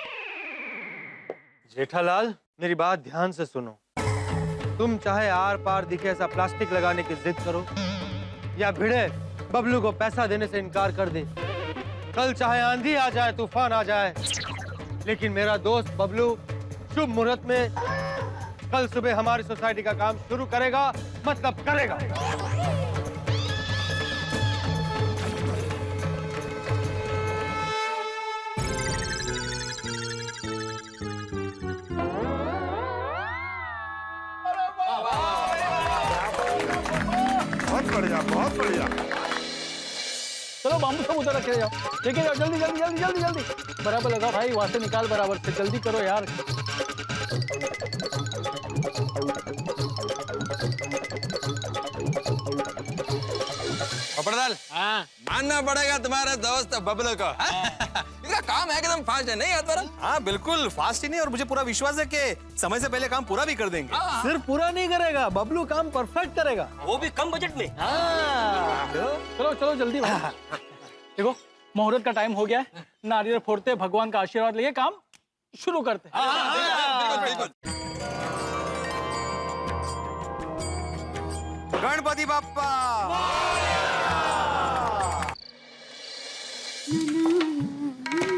जेठालाल, मेरी बात ध्यान से सुनो। तुम चाहे आर पार दिखे ऐसा प्लास्टिक लगाने की जिद करो, या भिड़े बबलू को पैसा देने से इनकार कर दे, कल चाहे आंधी आ जाए, तूफान आ जाए, लेकिन मेरा दोस्त बबलू शुभ मुहूर्त में कल सुबह हमारी सोसाइटी का काम शुरू करेगा, मतलब करेगा। बहुत बढ़िया, बहुत बढ़िया। चलो बाम्बू सब उधर रखे जाओ, लेके जाओ, जल्दी जल्दी जल्दी जल्दी जल्दी, बराबर लगाओ भाई, वहां से निकाल बराबर से, जल्दी करो यार। पोपटलाल, मानना पड़ेगा तुम्हारे दोस्त बबलू को। इसका काम है एकदम फास्ट है, नहीं यार? हाँ बिल्कुल फास्ट ही नहीं, और मुझे पूरा विश्वास है कि समय से पहले काम पूरा भी कर देंगे। सिर्फ पूरा नहीं करेगा, बबलू काम परफेक्ट करेगा, वो भी कम बजट में। चलो चलो जल्दी भाई। देखो, मुहूर्त का टाइम हो गया है, नारियल फोड़ते, भगवान का आशीर्वाद लेके काम शुरू करते। गणपति बाप्पा।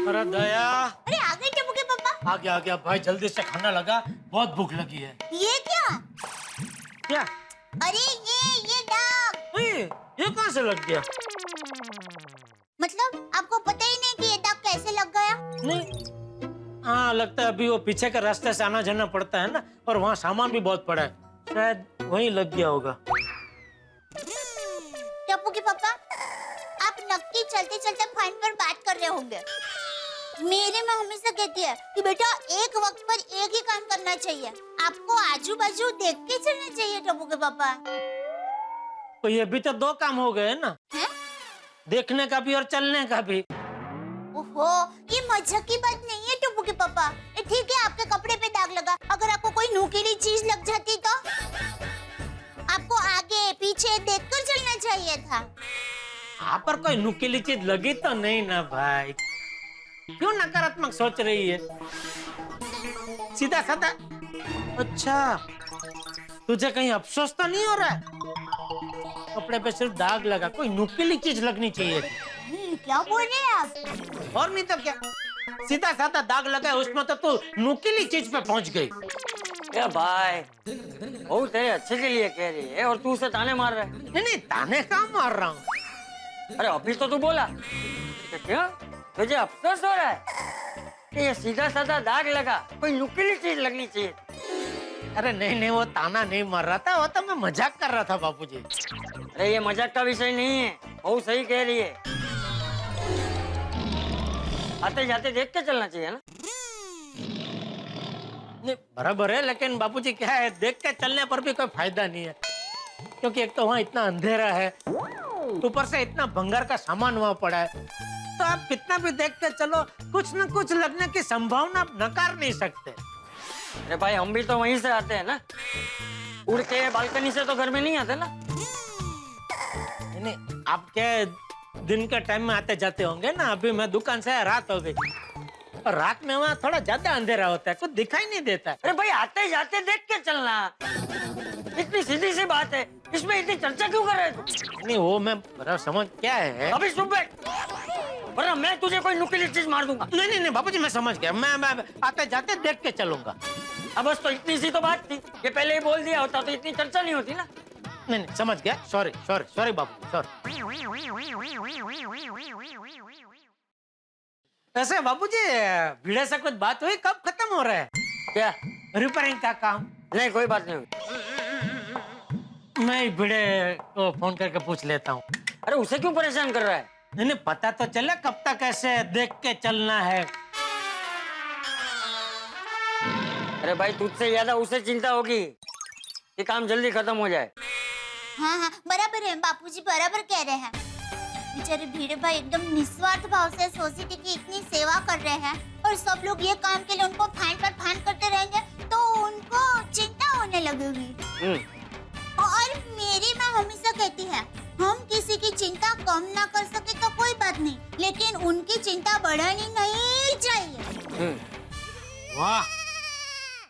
अरे दया, अरे आ गए टप्पू के पापा। आ गया भाई, जल्दी से खाना लगा, बहुत भूख लगी है। ये क्या? क्या? अरे ये दाग। ये कहाँ से लग गया? मतलब आपको पता ही नहीं कि ये दाग कैसे लग गया? नहीं, हाँ लगता है अभी वो पीछे के रास्ते से आना जाना पड़ता है ना, और वहाँ सामान भी बहुत पड़ा है, शायद वहीं लग गया होगा। टप्पू के पापा, आप नक्की चलते चलते फोन पर बात कर रहे होंगे। मेरे माँ हमेशा कहती है कि बेटा एक वक्त पर एक ही काम करना चाहिए, आपको आजू बाजू देख के चलना चाहिए टप्पू के पापा। तो ये भी तो दो काम हो गए ना, है? देखने का भी और चलने का भी। ओहो, ये मजाक की बात नहीं है टप्पू के पापा। ठीक है, आपके कपड़े पे दाग लगा, अगर आपको कोई नुकीली चीज लग जाती तो आपको आगे पीछे देखकर चलना चाहिए था। यहाँ पर कोई नुकीली चीज लगी तो नहीं ना भाई? क्यों नकारात्मक सोच रही है? सीधा साधा। अच्छा, तुझे कहीं अफसोस तो नहीं हो रहा है? कपड़े पे सिर्फ दाग लगा, कोई नुकीली चीज लगनी चाहिए। क्या बोल रहे हैं आप? और नहीं तो क्या, सीधा साधा दाग लगा है, उसमें तो तू नुकीली चीज पे पहुंच गई। ए भाई, वो तेरे अच्छे के लिए कह रही है और तू उसे ताने मार रहा है। नहीं नहीं, ताने कहाँ मार रहा हूँ। अरे अभी तो तू बोला तो क्यों तुझे अफसोस हो रहा है कि ये सीधा साधा दाग लगा, कोई नुकीली चीज लगनी चाहिए। अरे नहीं नहीं, वो ताना नहीं मार रहा था, वो तो मैं मजाक कर रहा था बापूजी। अरे ये मजाक का विषय नहीं है, वो सही कह रही है। आते जाते देख के चलना चाहिए ना। नहीं बराबर है, लेकिन बापूजी क्या है, देख के चलने पर भी कोई फायदा नहीं है, क्योंकि एक तो वहाँ इतना अंधेरा है, ऊपर से इतना भंगार का सामान वहाँ पड़ा है, तो आप कितना भी देख के चलो, कुछ न कुछ लगने की संभावना आप नकार नहीं सकते। अरे भाई, हम भी तो वहीं से आते हैं ना, उड़ के बालकनी से तो घर में नहीं आते ना। नहीं, आप क्या दिन के टाइम में आते जाते होंगे ना, अभी मैं दुकान से रात हो गई, और रात में वहाँ थोड़ा ज्यादा अंधेरा होता है, कुछ दिखाई नहीं देता है। अरे भाई, आते जाते देख के चलना, इतनी सीधी सी बात है, इसमें इतनी चर्चा क्यों कर रहे हो? नहीं वो मैं बराबर समझ क्या है। अभी चुप बैठ, वरना मैं तुझे कोई नुकीली चीज मार दूंगा। नहीं नहीं नहीं बापूजी, मैं समझ गया, मैं आते जाते देख के चलूंगा। अब बस तो इतनी सी तो बात थी, ये पहले ही बोल दिया होता तो इतनी चर्चा नहीं होती ना। नहीं नहीं समझ गया, सॉरी सॉरी सॉरी बापू, सॉरी। ऐसे बापूजी, भिड़े से कुछ बात हुई, कब खत्म हो रहा है? क्या रिपेयरिंग का काम? नहीं, कोई बात नहीं हुई। मैं भिड़े को फोन करके पूछ लेता हूँ। अरे उसे क्यों परेशान कर रहा है? नहीं नहीं, पता तो चले कब तक ऐसे देख के चलना है। अरे भाई, तुझसे ज्यादा उसे चिंता होगी कि काम जल्दी खत्म हो जाए। हाँ हाँ, बराबर है, बापूजी बराबर कह रहे हैं। बेचारे भीड़े भाई एकदम निस्वार्थ भाव से सोसाइटी की इतनी सेवा कर रहे हैं, और सब लोग ये काम के लिए उनको फाइन करते रहेंगे तो उनको चिंता होने लगेगी। और मेरी माँ हमेशा कहती है, हम किसी की चिंता कम ना कर सके तो कोई बात नहीं, लेकिन उनकी चिंता बढ़ानी नहीं चाहिए। वाह,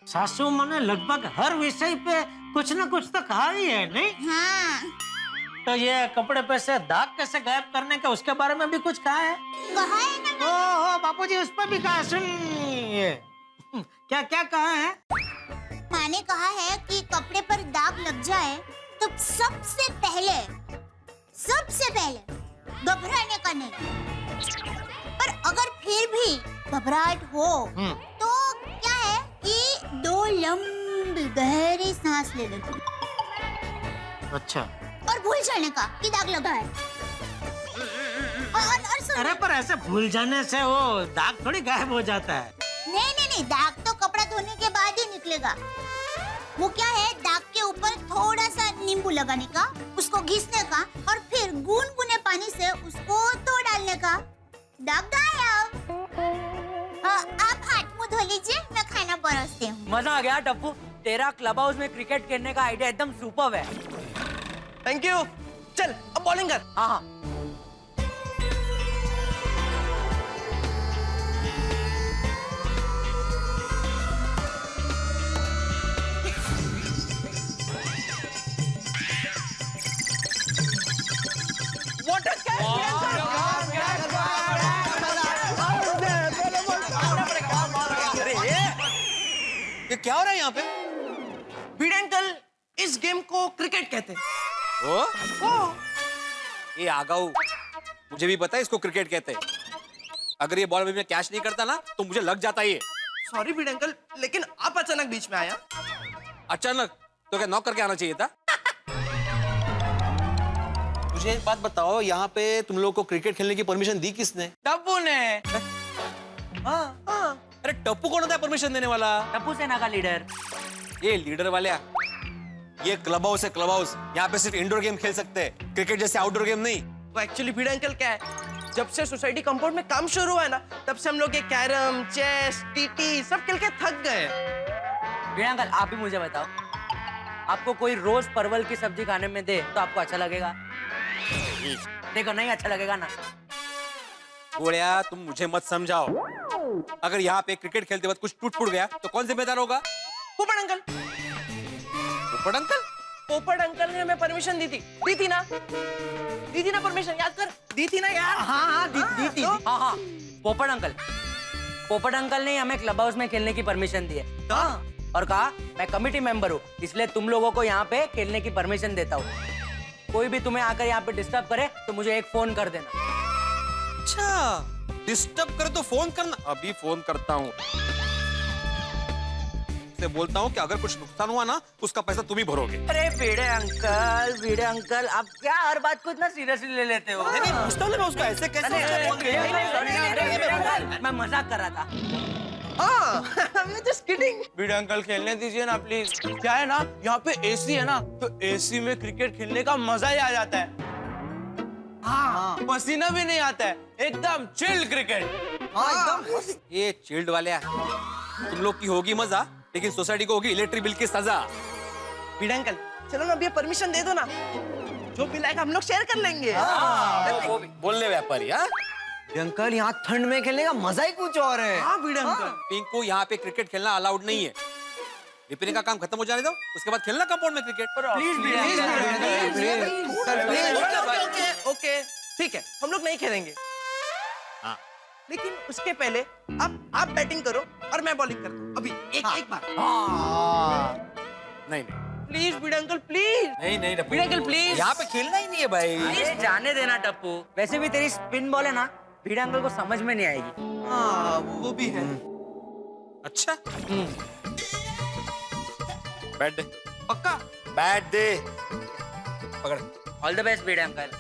सासू माँ ने लगभग हर विषय पे कुछ न कुछ तो कहा ही है, नहीं? हाँ। तो ये कपड़े पे से दाग कैसे गायब करने का, उसके बारे में भी कुछ कहा है? कहा है ना। ओहो बापूजी, उस पर भी कहा, सुनिए। क्या क्या कहा है? माँ ने कहा है कि कपड़े पर दाग लग जाए तो सबसे पहले घबराने का नहीं, पर अगर फिर भी घबराहट हो तो क्या है कि 2 लंबी गहरी सांस ले लेनी। अच्छा। और भूल जाने का कि दाग लगा है। और अरे पर ऐसे भूल जाने से वो दाग थोड़ी गायब हो जाता है। नहीं, दाग तो कपड़ा धोने के बाद ही निकलेगा। वो क्या है, दाग के ऊपर थोड़ा सा नींबू लगाने का, उसको घिसने का, और फिर गुनगुने पानी से उसको धो डालने का, दाग गायब। आप हाथ मुंह धो लीजिए, मैं खाना परोसती हूँ। मजा आ गया टप्पू, तेरा क्लब हाउस में क्रिकेट खेलने का आइडिया एकदम सुपर्ब है। Thank you. चल अब बॉलिंग कर। हाँ हाँ। ये क्या हो रहा है यहाँ पे? बीड अंकल, इस गेम को क्रिकेट कहते हैं। ये आगाऊ, मुझे भी पता है इसको क्रिकेट कहते हैं। अगर ये बॉल में कैच नहीं करता ना तो मुझे लग जाता ये। सॉरी बीड अंकल, लेकिन आप अचानक बीच में आया। अचानक तो क्या नॉक करके आना चाहिए था? मुझे एक बात बताओ, यहाँ पे तुम लोग को क्रिकेट खेलने की परमिशन दी किसने? टप्पू ने। हाँ। अरे टप्पू कौन होता है परमिशन देने वाला? टप्पू सेना का लीडर। ये लीडर वाले, ये क्लब हाउस है, क्लब हाउस। यहाँ पे सिर्फ इंडोर गेम खेल सकते हैं, क्रिकेट जैसे आउटडोर गेम नहीं। वो एक्चुअली बीड अंकल क्या है, जब से सोसाइटी कंपाउंड में काम शुरू हुआ है ना, तब से हम लोग ये कैरम, चेस, टीटी सब खेल के थक गए। बीड़ा अंकल, आप भी मुझे बताओ, आपको कोई रोज परवल की सब्जी खाने में दे तो आपको अच्छा लगेगा? देखो नहीं अच्छा लगेगा ना। गोड़िया तुम मुझे मत समझाओ। अगर यहाँ पे क्रिकेट खेलते वक्त कुछ टूट फूट गया तो कौन जिम्मेदार होगा? पोपट अंकल। पोपट अंकल? पोपट अंकल ने हमें परमिशन दी थी ना परमिशन, याद कर, दी थी ना यार। हाँ दी थी। हाँ पोपट अंकल ने हमें क्लब हाउस में खेलने की परमिशन दी है और कहा मैं कमिटी मेंबर हूँ इसलिए तुम लोगों को यहाँ पे खेलने की परमिशन देता हूँ। कोई भी तुम्हें आकर यहाँ पे डिस्टर्ब करे तो मुझे एक फोन कर देना। अच्छा, डिस्टर्ब करे तो फोन करना। अभी फोन करता हूँ, से बोलता हूँ कि अगर कुछ नुकसान हुआ ना उसका पैसा तुम ही भरोगे। अरे भिड़े अंकल आप क्या हर बात को इतना सीरियसली ले लेते हो? नहीं पूछता हूँ मैं उसको ऐसे कैसे। मैं मजाक कर रहा था। भिड़े अंकल खेलने दीजिए ना प्लीज। क्या है ना, यहाँ पे एसी है ना, तो एसी में क्रिकेट खेलने का मजा ही आ जाता है। हाँ, पसीना भी नहीं आता है, एकदम चिल क्रिकेट। ये चिल्ड वाले तुम लोग की होगी मजा, लेकिन सोसाइटी को होगी इलेक्ट्रिक बिल की सजा। भिड़े अंकल चलो ना अभी परमिशन दे दो ना, जो बिल आएगा हम लोग शेयर कर लेंगे। बोलने व्यापारी। हाँ अंकल यहाँ ठंड में खेलने का मजा ही कुछ और है। हाँ भिड़े अंकल। पिंकू यहाँ पे क्रिकेट खेलना अलाउड नहीं है। रिपेयरिंग का काम खत्म हो जाने दो, उसके बाद खेलना कंपाउंड में क्रिकेट। ओके ठीक है, हम लोग नहीं खेलेंगे। हाँ। लेकिन उसके पहले आप बैटिंग करो और मैं बॉलिंग करता हूँ अभी एक बार। नहीं प्लीज भिड़े अंकल प्लीज। नहीं भिड़े अंकल प्लीज। यहाँ पे खेलना ही नहीं है भाई। प्लीज जाने देना टप्पू। वैसे भी तेरी स्पिन बॉल है ना, भिड़े अंकल को समझ में नहीं आएगी। हाँ वो भी है। अच्छा बैट दे। पक्का? बैट दे। पकड़। All the best Bhide uncle.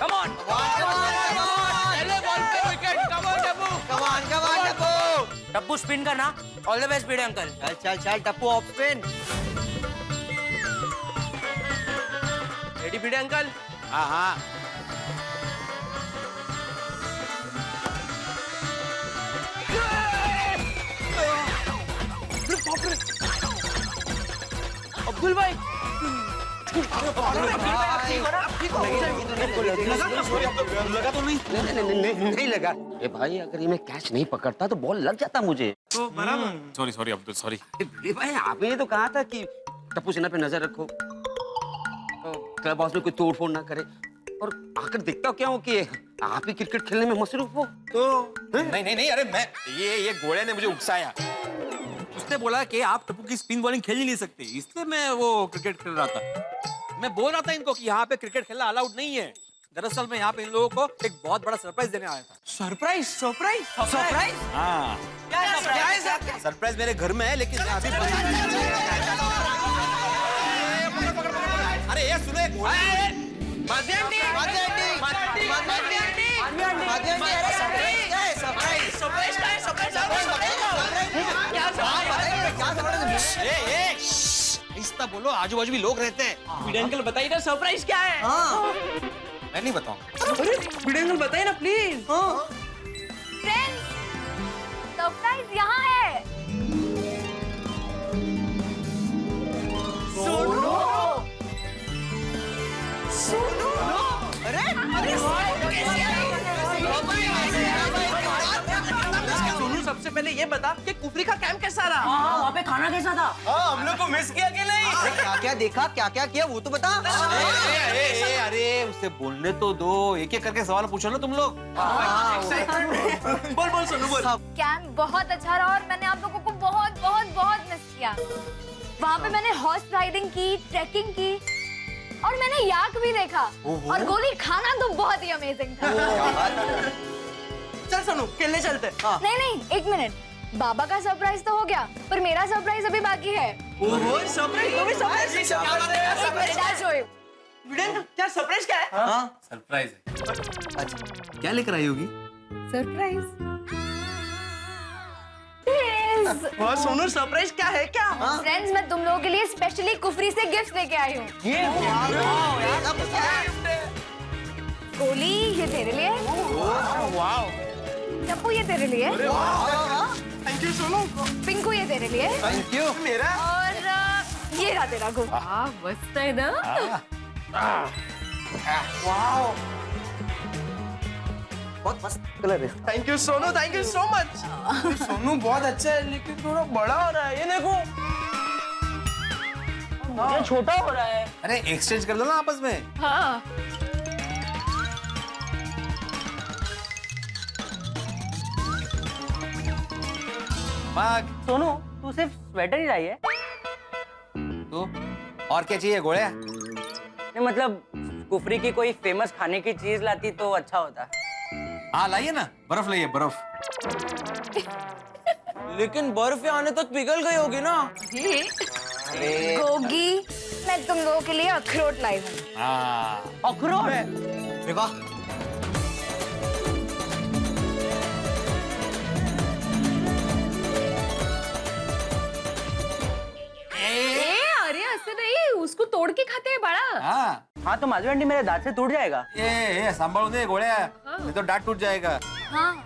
Come on. पहले बॉल पे wicket. Come on Tappu. Tappu spin करना। All the best Bhide uncle. चल Tappu off spin. Ready Bhide uncle? हाँ अब्दुल भाई लगा तो नहीं लगा। ए भाई अगर ये मैं कैच नहीं पकड़ता तो बॉल लग जाता मुझे। तो बराबर। Sorry Abdul sorry. भाई आपने तो कहा था कि टप्पू सेना पे नजर रखो, क्लब हाउस में कोई तोड़ फोड़ ना करे, और आकर देखता क्या हो कि आप ही क्रिकेट खेलने में मसरूफ हो। तो नहीं अरे मैं ये घोड़े ने मुझे उकसाया। उसने बोला कि आप टप्पू की स्पिन बॉलिंग खेल ही नहीं सकते, इसलिए मैं वो क्रिकेट खेल रहा था। मैं बोल रहा था इनको कि यहाँ पे क्रिकेट खेलना अलाउड नहीं है। दरअसल मैं यहाँ पे इन लोगों को एक बहुत बड़ा सरप्राइज देने आया था। सरप्राइज? हाँ सरप्राइज मेरे घर में है, लेकिन मैं अभी अरे ये सुनो एक आहिस्ता बोलो, आजू बाजू भी लोग रहते हैं। भिड़े अंकल बताइए ना सरप्राइज क्या है? मैं नहीं बताऊंगा। अरे भिड़े अंकल बताइए ना प्लीज। फ्रेंड्स, सरप्राइज यहाँ है। सोनू सबसे पहले ये बता कि कुफरी का कैंप कैसा रहा? वहाँ पे खाना कैसा था? हम लोग को मिस किया कि नहीं? क्या देखा, क्या किया वो तो बता। अरे उसे बोलने तो दो, एक एक करके सवाल पूछो ना तुम लोग। बोल सोनू बोल। कैंप बहुत अच्छा रहा और मैंने आप लोगों को बहुत बहुत बहुत मिस किया। वहाँ पे मैंने हॉर्स राइडिंग की, ट्रैकिंग की और मैंने याक भी देखा और गोली खाना तो बहुत ही अमेजिंग था। चल सोनू खेलने चलते। नहीं एक मिनट, बाबा का सरप्राइज तो हो गया पर मेरा सरप्राइज अभी बाकी है। सरप्राइज क्या सरप्राइज क्या है? सरप्राइज है। अच्छा क्या लेकर आई होगी? सरप्राइज। सोनू सरप्राइज क्या है क्या? फ्रेंड्स, मैं तुम लोगों के लिए स्पेशली कुफरी से गिफ्ट लेके आई हूँ। गोली ये तेरे लिए, टप्पू ये तेरे लिए, थैंक यू सोनू। पिंकू ये तेरे लिए, थैंक यू। मेरा और ये रहा तेरा गोली। मस्त है ना? बहुत मस्त कलर है। Thank you Sonu, thank you so much. Sonu बहुत अच्छा है लेकिन थोड़ा बड़ा हो रहा है, ये देखो। ये छोटा हो रहा है। अरे एक्सचेंज कर लो ना आपस में। हाँ भाग। सोनू तू सिर्फ स्वेटर ही लाई है? तो और क्या चाहिए घोड़े? नहीं मतलब कुफरी की कोई फेमस खाने की चीज लाती तो अच्छा होता। हाँ लाइए ना, बर्फ लाइए बर्फ। लेकिन बर्फ यहाँ आने तक पिघल गई होगी ना। गोगी, मैं तुम लोगों के लिए अखरोट लाई हूँ। हाँ अखरोट? अरे वाह, अरे ऐसे नहीं, उसको तोड़ के खाते हैं बड़ा। हाँ हाँ तो माधवी आंटी मेरे दांत से टूट जाएगा। ये संभालो दे घोड़े, नहीं तो दांत टूट जाएगा। हाँ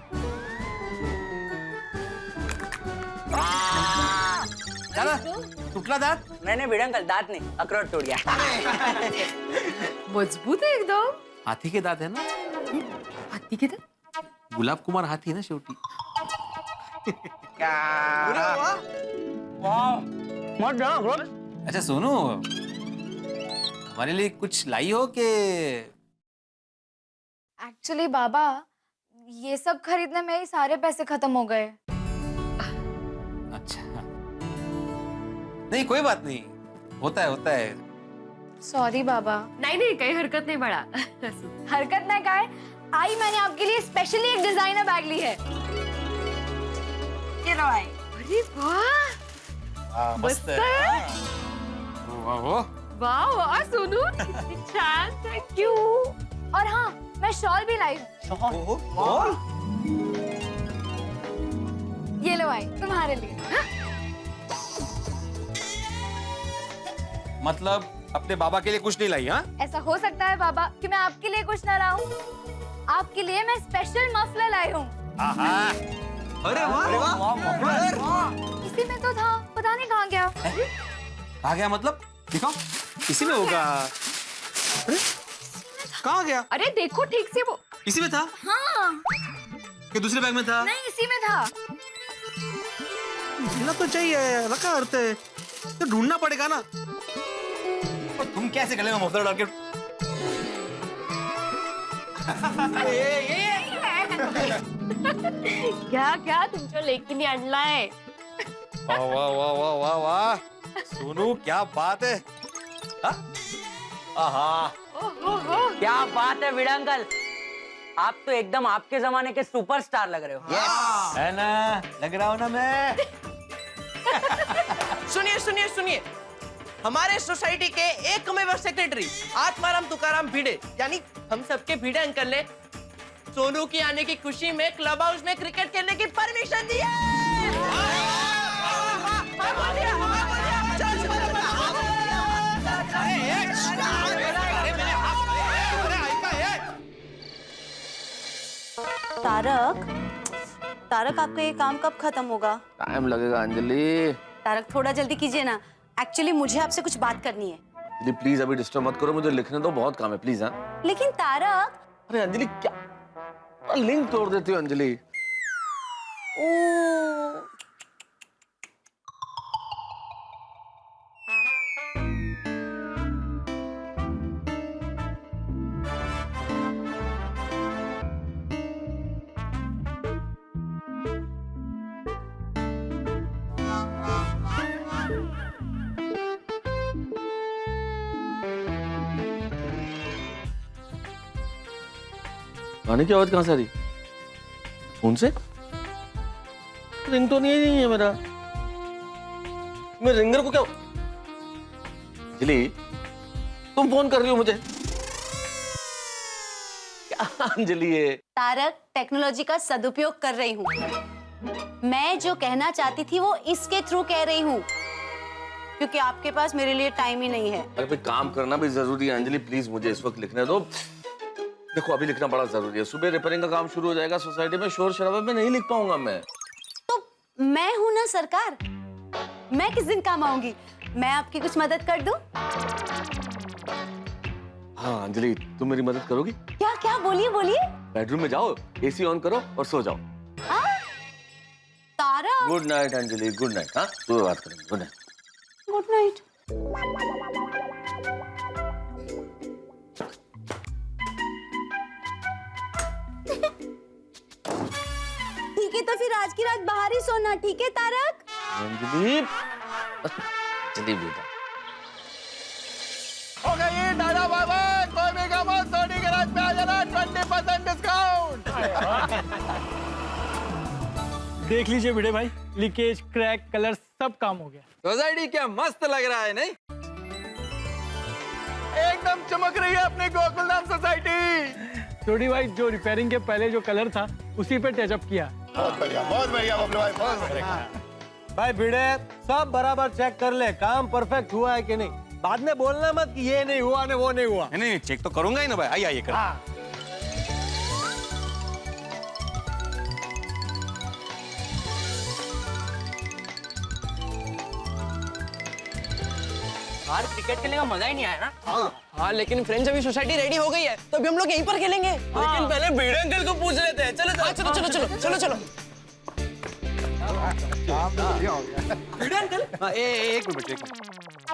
चला टूटला दांत? नहीं भिड़े अंकल, दांत नहीं, अखरोट टूट गया। मजबूत है एकदम। हाथी के दांत है ना? हाथी के दांत? गुलाब कुमार हाथी है ना शेवटी। मत जाओ अखरोट। अच्छा सोनू, हमारे लिए कुछ लाई हो के? एक्चुअली बाबा, ये सब खरीदने में ही सारे पैसे खत्म हो गए। अच्छा नहीं कोई बात नहीं, होता है। सॉरी बाबा। नहीं नहीं, कहीं हरकत नहीं बड़ा। हरकत ना काय, आई मैंने आपके लिए स्पेशली एक डिजाइनर बैग ली है। ये लो आई। अरे वाह, मस्त है। वाह वाह सोनू, कितनी छान, थैंक यू। और हाँ, मैं शॉल भी लाई हूँ। ये लो आई, तुम्हारे लिए। मतलब अपने बाबा के लिए कुछ नहीं लाई? हाँ ऐसा हो सकता है बाबा कि मैं आपके लिए कुछ ना लाऊं। आपके लिए मैं स्पेशल मफलर लाई हूँ। अरे वाह, इसी में तो था, पता नहीं कहाँ गया। कहाँ गया मतलब? दिखाओ, इसी में होगा। अरे कहाँ गया? अरे देखो ठीक से, वो इसी में था हाँ, कि दूसरे बैग में था? नहीं इसी में था। मिलना तो चाहिए, रखा करते तो ढूंढना पड़ेगा ना। और तुम कैसे गले में मफलर डाल के? क्या क्या तुमच्या लेकीने आणलाय? वाह वाह वाह वाह वाह वाह, सोनू क्या बात है। हाँ? आहा, क्या बात है भिड़ा अंकल, आप तो एकदम आपके जमाने के सुपरस्टार लग रहे हो। है ना, लग रहा हूँ ना मैं। सुनिए सुनिए सुनिए, हमारे सोसाइटी के एकमेव सेक्रेटरी आत्माराम तुकाराम भिड़े यानी हम सबके भिड़े अंकल ने सोनू की आने की खुशी में क्लब हाउस में क्रिकेट खेलने की परमिशन दी है। तारक आपका ये काम कब खत्म होगा? टाइम लगेगा अंजलि। तारक थोड़ा जल्दी कीजिए ना, एक्चुअली मुझे आपसे कुछ बात करनी है। अंजलि प्लीज अभी डिस्टर्ब मत करो, मुझे लिखने दो, बहुत काम है प्लीज। हाँ लेकिन तारक। अरे अंजलि क्या लिंक तोड़ देती हो अंजलि। ओ गाने की आवाज कहां से आ रही? फोन से? रिंग तो नहीं है मेरा। मैं रिंगर को क्या? अंजलि तुम फोन कर रही हो मुझे? क्या अंजलि ये? तारक, टेक्नोलॉजी का सदुपयोग कर रही हूँ। मैं जो कहना चाहती थी वो इसके थ्रू कह रही हूँ, क्योंकि आपके पास मेरे लिए टाइम ही नहीं है। अरे काम करना भी जरूरी है अंजलि, प्लीज मुझे इस वक्त लिखने दो। देखो अभी लिखना बड़ा जरूरी है, सुबह रिपेयरिंग का काम शुरू हो जाएगा सोसाइटी में, शोर शराबे में नहीं लिख पाऊंगा मैं। तो मैं हूं ना सरकार, मैं किस दिन काम आऊंगी? मैं आपकी कुछ मदद कर दूं? हाँ अंजलि, तुम मेरी मदद करोगी? क्या क्या बोलिए बोलिए। बेडरूम में जाओ, एसी ऑन करो और सो जाओ। Tara. Good night Anjali, good night. हाँ सुबह बात करेंगे। Good night. Good night. ठीक है तो फिर आज की रात बाहर ही सोना, ठीक है तारक? अंजलि, चलिए बेटा। हो गई टाटा बाय बाय, कोई भी काम हो सोनी गैराज पे आ जाना, 20% डिस्काउंट। देख लीजिए भिड़े भाई, लीकेज, क्रैक, कलर सब काम हो गया। सोसाइटी क्या मस्त लग रहा है, नहीं? एकदम चमक रही है अपनी गोकुलधाम सोसाइटी। छोटी भाई, जो रिपेयरिंग के पहले जो कलर था उसी पे टचअप किया। बहुत बढ़िया बबलू भाई, बहुत बढ़िया। भाई भिड़े, सब बराबर चेक कर ले, काम परफेक्ट हुआ है कि नहीं। बाद में बोलना मत कि ये नहीं हुआ ने वो नहीं हुआ। नहीं, चेक तो करूंगा ही ना भाई। आइए कर। बाहर क्रिकेट खेलने का मजा ही नहीं आया ना। हाँ लेकिन फ्रेंड्स अभी सोसाइटी रेडी हो गई है तो अभी हम लोग यहीं पर खेलेंगे। लेकिन पहले भिड़े अंकल को पूछ लेते हैं। चलो चलो चलो चलो चलो चलो। भिड़े अंकल, एक मिनट।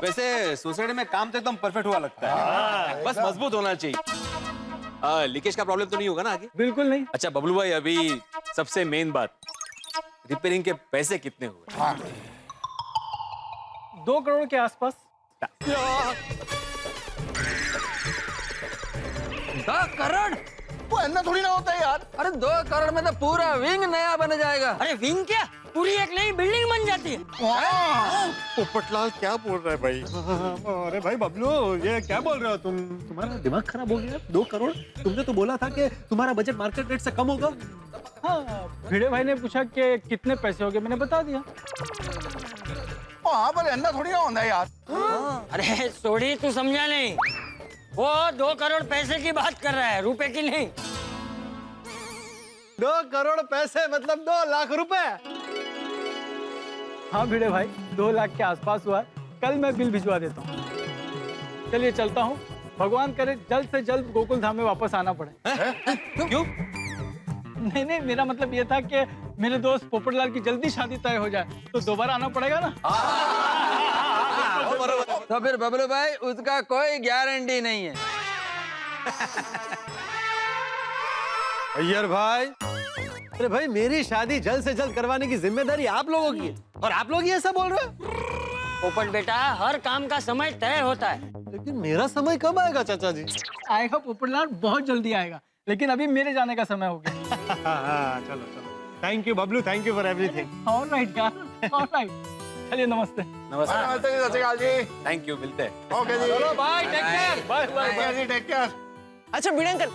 वैसे सोसाइटी में काम तो एकदम परफेक्ट हुआ लगता है, बस मजबूत होना चाहिए। लीकेज का प्रॉब्लम तो नहीं होगा ना आगे? बिल्कुल नहीं। अच्छा बबलू भाई, अभी सबसे मेन बात, रिपेयरिंग के पैसे कितने हुए? 2 करोड़ के आसपास। 2 करोड़? वो इतना थोड़ी ना होता है यार। अरे 2 करोड़ में तो पूरा विंग नया बन जाएगा। अरे विंग क्या, पूरी एक नई बिल्डिंग बन जाती है। पोपटलाल क्या बोल रहा है भाई? अरे भाई बबलू, ये क्या बोल रहे हो तुम? तुम्हारा दिमाग खराब हो गया? 2 करोड़? तुमने तो बोला था कि तुम्हारा बजट मार्केट रेट से कम होगा। हाँ, भिड़े भाई ने पूछा कि कितने पैसे हो गए, मैंने बता दिया। हाँ पर इतना थोड़ी ना होता है यार। अरे सोड़ी, तू समझा नहीं। वो 2 करोड़ पैसे की बात कर रहा है, रुपए की नहीं। 2 करोड़ पैसे मतलब 2 लाख रुपए। हाँ भिड़े भाई, 2 लाख के आसपास हुआ है। कल मैं बिल भिजवा देता हूँ। चलिए चलता हूँ, भगवान करे जल्द से जल्द गोकुल धाम में वापस आना पड़े। क्यों? नहीं नहीं, मेरा मतलब ये था कि मेरे दोस्त पोपटलाल की जल्दी शादी तय हो जाए तो दोबारा आना पड़ेगा ना। तो फिर बबलू भाई, उसका कोई गारंटी नहीं है। अय्यर भाई, अरे भाई मेरी शादी जल्द से जल्द करवाने की जिम्मेदारी आप लोगों की है और आप लोग ये ऐसा बोल रहे हो? पोपट बेटा, हर काम का समय तय होता है। लेकिन मेरा समय कब आएगा चाचा जी? आएगा पोपटलाल, बहुत जल्दी आएगा, लेकिन अभी मेरे जाने का समय हो गया। चलो चलो, thank you Bablu, thank you for everything. Alright यार, ऑलराइट। चलिए नमस्ते। नमस्ते। नमस्ते जी, सत श्री अकाल जी। थैंक यू, मिलते हैं। ओके जी। चलो bye, take care. Bye bye जी, टेक केयर। अच्छा भिड़े अंकल,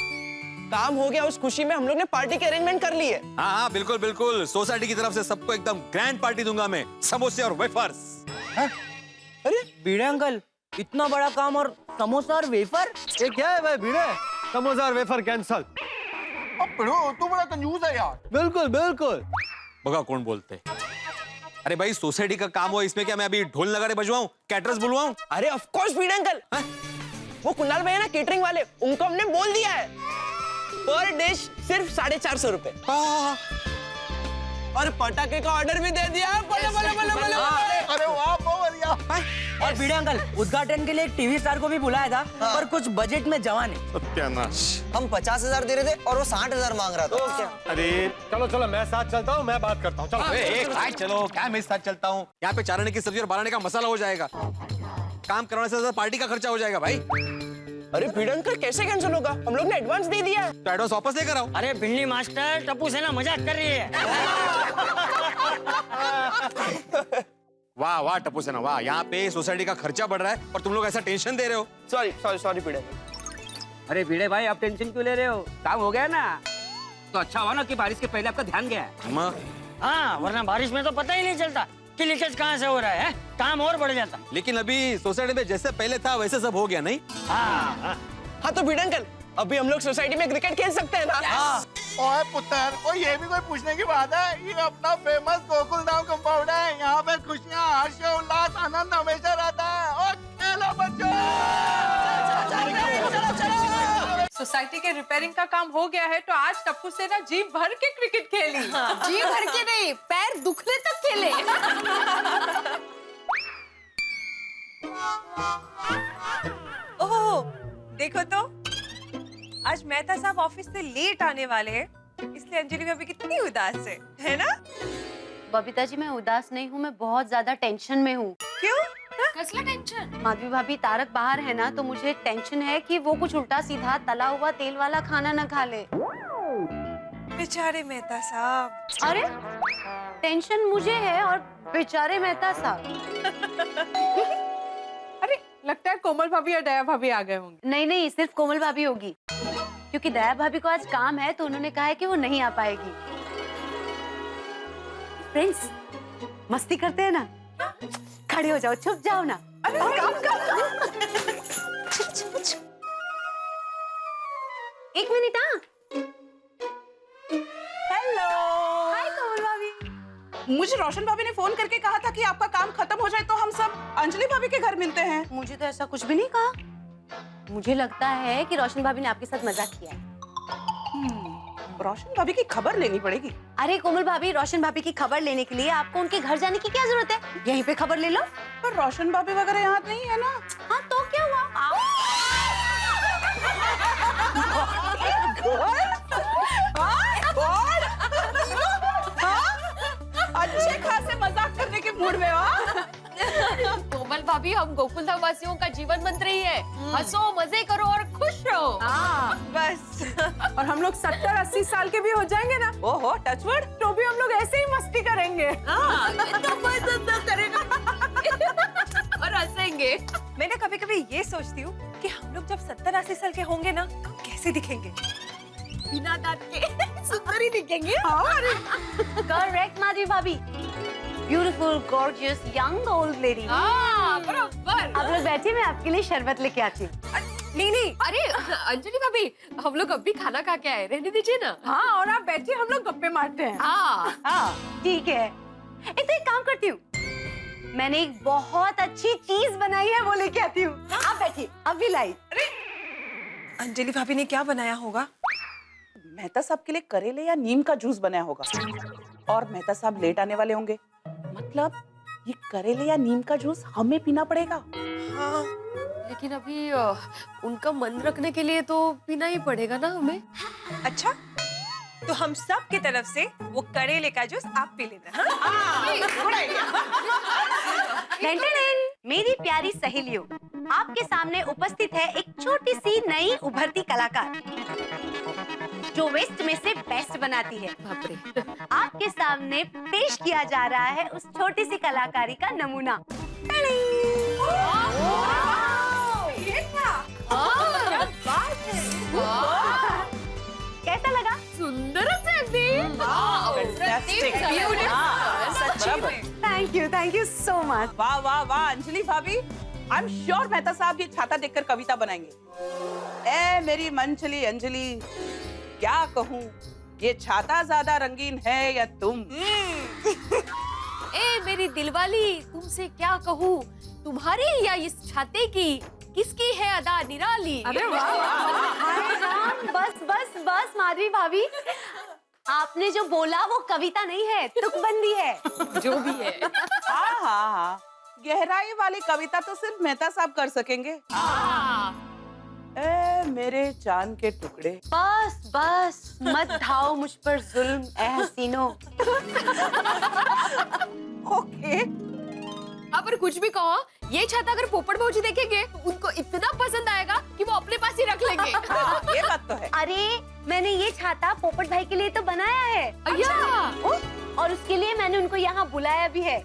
काम हो गया, उस खुशी में हम लोग ने पार्टी के अरेंजमेंट कर ली है। हाँ बिल्कुल बिल्कुल, सोसाइटी की तरफ से सबको एकदम ग्रैंड पार्टी दूंगा मैं, समोसे और वेफर्स। अरे भिड़े अंकल, इतना बड़ा काम और समोसा और वेफर? ये क्या है भाई भिड़े? समोसा और वेफर कैंसल। अब पिड़ो, तू बड़ा कंजूस है यार। बिल्कुल बिल्कुल। बगा कौन बोलते? अरे भाई सोसाइटी का काम हो, इसमें क्या मैं अभी ढोल नगाड़े बजवाऊं, कैटरर्स बुलवाऊं? अरे ऑफ कोर्स भिड़े अंकल, वो कुणाल भैया ना केटरिंग वाले, उनको हमने बोल दिया है पर डिश सिर्फ 450 रुपए। और पटाखे का ऑर्डर भी दे दिया। बोलो बोलो बोलो बोलो। अरे वाह, बहुत बढ़िया। और भिड़े अंकल, उद्घाटन के लिए एक टीवी स्टार को भी बुलाया था, पर कुछ बजट में जमा नहीं। सत्यानाश। हम 50,000 दे रहे थे और वो 60,000 मांग रहा था। अरे चलो चलो, मैं साथ चलता हूँ, मैं बात करता हूँ। चलो एक साथ चलो, क्या मैं साथ चलता हूँ? यहाँ पे 4 आने की सब्जी और 12 आने का मसाला हो जाएगा। काम करवाने से ज्यादा पार्टी का खर्चा हो जाएगा भाई। अरे भिड़े अंकल, कैसे कैंसिल होगा? हम लोग ने एडवांस दे दिया है। तो एडवांस वापस लेकर आओ। अरे भिंडी मास्टर, टप्पू सेना मजाक कर रही है। वाह वाह टप्पू सेना वाह, यहाँ पे सोसाइटी का खर्चा बढ़ रहा है और तुम लोग ऐसा टेंशन दे रहे हो। सॉरी सॉरी सॉरी भिड़े अंकल। अरे भिड़े भाई, आप टेंशन क्यों ले रहे हो? काम हो गया ना, तो अच्छा हुआ ना कि बारिश के पहले आपका ध्यान गया है। हाँ, वरना बारिश में तो पता ही नहीं चलता कि लीकेज कहाँ से हो रहा है, काम और बढ़ जाता। लेकिन अभी सोसाइटी में जैसे पहले था वैसे सब हो गया नहीं? हाँ तो भिड़े अंकल, अभी हम लोग सोसाइटी में क्रिकेट खेल सकते हैं ना? ओए पुत्र, और ये भी कोई पूछने की बात है? ये अपना फेमस गोकुलधाम कंपाउंड है, यहाँ पे खुशियाँ, हर्ष, उल्लास, आनंद हमेशा रहता है। और खेलो बच्चों। सोसाइटी के रिपेयरिंग का काम हो गया है तो आज टप्पू से ना जी भर के क्रिकेट खेली। जी भर के नहीं, पैर दुखने तक खेले। ओह देखो तो, आज मेहता साहब ऑफिस से लेट आने वाले हैं, इसलिए अंजलि भाभी कितनी उदास है ना? बबीता जी मैं उदास नहीं हूँ, मैं बहुत ज्यादा टेंशन में हूँ। क्यों? कसला टेंशन? माधवी भाभी तारक बाहर है ना, तो मुझे टेंशन है कि वो कुछ उल्टा सीधा तला हुआ तेल वाला खाना न खा ले। बेचारे मेहता साहब। अरे टेंशन मुझे है और बेचारे मेहता साहब। अरे लगता है कोमल भाभी और दया भाभी आ गए होंगे। नहीं नहीं, सिर्फ कोमल भाभी होगी, क्योंकि दया भाभी को आज काम है तो उन्होंने कहा है कि वो नहीं आ पाएगी। फ्रेंड्स मस्ती करते हैं ना, खड़े हो जाओ, छुप जाओ ना। एक मिनट। हाँ हेलो। हाय कोमल भाभी। मुझे रोशन भाभी ने फोन करके कहा था कि आपका काम खत्म हो जाए तो हम सब अंजलि भाभी के घर मिलते हैं। मुझे तो ऐसा कुछ भी नहीं कहा। मुझे लगता है कि रोशन भाभी ने आपके साथ मजाक किया है। रोशन भाभी की खबर लेनी पड़ेगी। अरे कोमल भाभी, रोशन भाभी की खबर लेने के लिए आपको उनके घर जाने की क्या जरूरत है? यहीं पे खबर ले लो। पर रोशन भाभी वगैरह यहाँ नहीं है ना। हाँ तो क्या हुआ? अच्छे खासे मजाक करने के मूड में हो। कोमल भाभी, हम गोकुल धाम वासियों का जीवन मंत्र ही है, हंसो, मजे करो और खुश रहो। हाँ बस। और हम लोग 70-80 साल के भी हो जाएंगे ना, ओहो टचवुड, तो भी हम लोग ऐसे ही मस्ती करेंगे। और हंसेंगे। मैं ना कभी कभी ये सोचती हूँ कि हम लोग जब 70-80 साल के होंगे ना, तो हम कैसे दिखेंगे? बिना दांत के सुंदर ही दिखेंगे। करेक्ट माधवी भाभी, beautiful gorgeous young old lady. बराबर। आप लोग बैठिए, मैं आपके लिए शरबत लेके आती हूँ। नहीं, अरे अंजलि भाभी, हम लोग अभी खाना खा के आए, रहने दीजिए ना। हाँ, और आप बैठिए, हम लोग गप्पे मारते हैं। हाँ ठीक है। तो एक काम करती हूँ, मैंने एक बहुत अच्छी चीज बनाई है, वो लेके आती हूँ। आप बैठिए, अभी लाई। अंजलि भाभी ने क्या बनाया होगा? मेहता साहब के लिए करेले या नीम का जूस बनाया होगा, और मेहता साहब लेट आने वाले होंगे, मतलब ये करेले या नीम का जूस हमें पीना पड़ेगा। हाँ, लेकिन अभी उनका मन रखने के लिए तो पीना ही पड़ेगा ना हमें। अच्छा, तो हम सब की तरफ से वो करेले का जूस आप पी लेना। मेरी प्यारी सहेलियों, आपके सामने उपस्थित है एक छोटी सी नई उभरती कलाकार, जो वेस्ट में से बेस्ट बनाती है। आपके सामने पेश किया जा रहा है उस छोटी सी कलाकारी का नमूना। कैसा लगा? सुंदर से थैंक यू सो मच। वाह वाह वाह अंजलि भाभी, आई एम श्योर मेहता साहब ये छाता देखकर कविता बनाएंगे। ए मेरी मंचली अंजलि, क्या कहूँ, ये छाता ज्यादा रंगीन है या तुम? ए मेरी दिलवाली, तुमसे क्या कहूँ, तुम्हारी या इस छाते की, किसकी है अदा निराली। अरे वाह। बस बस बस माधवी भाभी, आपने जो बोला वो कविता नहीं है, तुकबंदी है। जो भी है। हाँ हाँ हाँ, गहराई वाली कविता तो सिर्फ मेहता साहब कर सकेंगे। ए मेरे जान के टुकड़े। बस बस मत ढाओ मुझ पर जुल्म ए हसीनो। ओके, पर कुछ भी कहो, ये छाता अगर पोपट भाऊजी देखेंगे तो उनको इतना पसंद आएगा कि वो अपने पास ही रख लेंगे। ये बात तो है। अरे मैंने ये छाता पोपट भाई के लिए तो बनाया है। और उसके लिए मैंने उनको यहाँ बुलाया भी है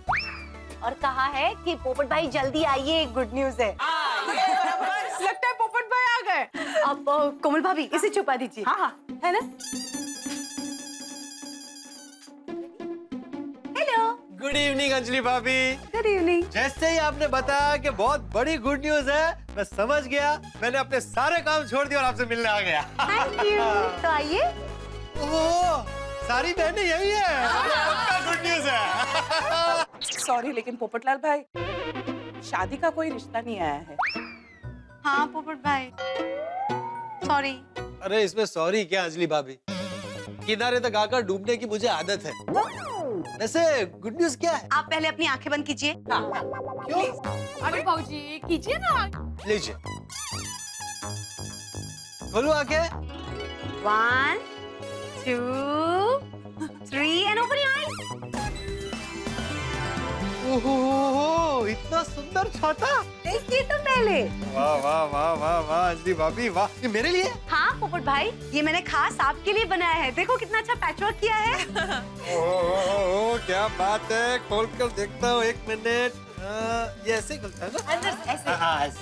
और कहा है कि पोपट भाई जल्दी आइए, गुड न्यूज है। लगता है पोपट भाई आ गए। अब कोमल भाभी इसे छुपा दीजिए। हाँ हाँ, है ना? हेलो, गुड इवनिंग अंजलि भाभी। Good evening. जैसे ही आपने बताया कि बहुत बड़ी गुड न्यूज है, मैं समझ गया। मैंने अपने सारे काम छोड़ दिए और आपसे मिलने आ गया। Thank you. तो आइए। ओह, सारी बहनें यही है। पक्का गुड न्यूज है। सॉरी, लेकिन पोपटलाल भाई, शादी का कोई रिश्ता नहीं आया है। हाँ पोपट भाई, सॉरी अरे इसमें सॉरी क्या अंजलि भाभी, किनारे तक आकर डूबने की मुझे आदत है। वैसे गुड न्यूज क्या है? आप पहले अपनी आंखें बंद कीजिए। क्यों? अरे भाजी कीजिए ना। लीजिए, खोलो आंखें। 1, 2, 3 and open your eyes. ओहो, इतना सुंदर छाता। देखिए तो पहले। वाह वाह वाह वाह वाह अंजलि भाभी वाह, ये मेरे लिए? हाँ पोपट भाई, ये मैंने खास आपके लिए बनाया है। देखो कितना अच्छा पैचवर्क किया है। ओह क्या बात है, खोल कर देखता हूँ, 1 मिनट। ये ऐसे ही खुलता है ना? अंदर ऐसे। हाँ, ऐसे।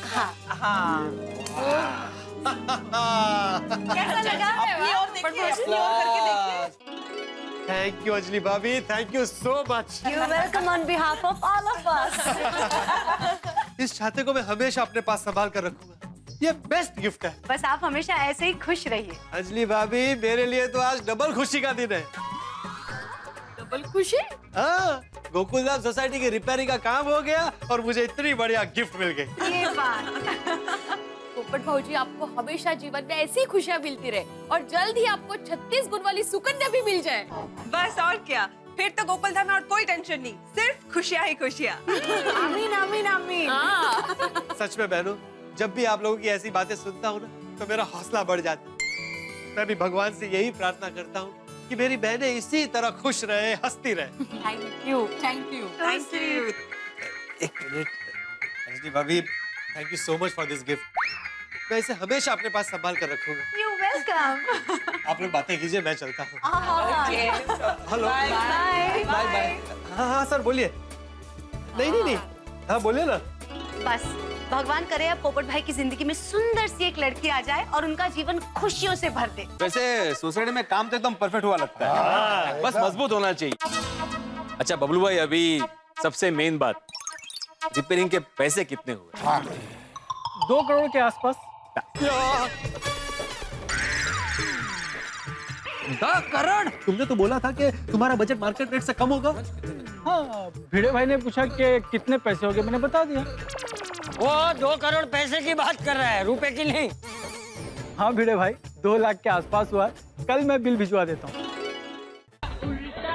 कैसा लगा? अपनी ओर देखिए, अपनी ओर करके देखिए। थैंक यू अंजलि भाभी, thank you so much. You're welcome on behalf of all of us. इस छाते को मैं हमेशा अपने पास संभाल कर रखूंगा, ये बेस्ट गिफ्ट है। बस आप हमेशा ऐसे ही खुश रहिए। अंजलि भाभी मेरे लिए तो आज डबल खुशी का दिन है। डबल खुशी? हाँ, गोकुलधाम सोसाइटी की रिपेयरिंग का काम हो गया और मुझे इतनी बढ़िया गिफ्ट मिल गई। ये बात। पोपट भाजी आपको हमेशा जीवन में ऐसी खुशियाँ मिलती रहे और जल्द ही आपको 36 गुण वाली सुकन्या भी मिल जाए। बस और क्या, फिर तो गोकुलधाम में और कोई टेंशन नहीं, सिर्फ खुशियाँ ही खुशियाँ। आमीन आमीन आमीन। सच में बहनों, जब भी आप लोगों की ऐसी बातें सुनता हूँ ना तो मेरा हौसला बढ़ जाता है। मैं भी भगवान से यही प्रार्थना करता हूँ कि मेरी बहनें इसी तरह खुश रहे, हंसती रहे। Thank you thank you thank you. 1 minute Anjali भाभी, thank you so much for this gift. मैं इसे हमेशा अपने पास संभाल कर रखूंगा। You're welcome. आप लोग बातें कीजिए, मैं चलता हूँ। Hello, Bye. Bye bye. हाँ हाँ सर बोलिए। नहीं, हाँ बोलिए ना। बस भगवान करे अब पोपट भाई की जिंदगी में सुंदर सी एक लड़की आ जाए और उनका जीवन खुशियों से भर दे। वैसे सोसाइटी में काम तो एकदम परफेक्ट हुआ लगता है, बस मजबूत होना चाहिए। अच्छा बबलू भाई, अभी सबसे मेन बात, रिपेयरिंग के पैसे कितने हुए? 2 करोड़ के आसपास। 10 करोड़? तुमने तो बोला था कि तुम्हारा बजट मार्केट रेट से कम होगा। हाँ, भिड़े भाई ने पूछा कि कितने पैसे हो गए, मैंने बता दिया। वो 2 करोड़ पैसे की बात कर रहा है, रुपए की नहीं। हाँ भिड़े भाई, 2 लाख के आसपास हुआ है। कल मैं बिल भिजवा देता हूँ। उल्टा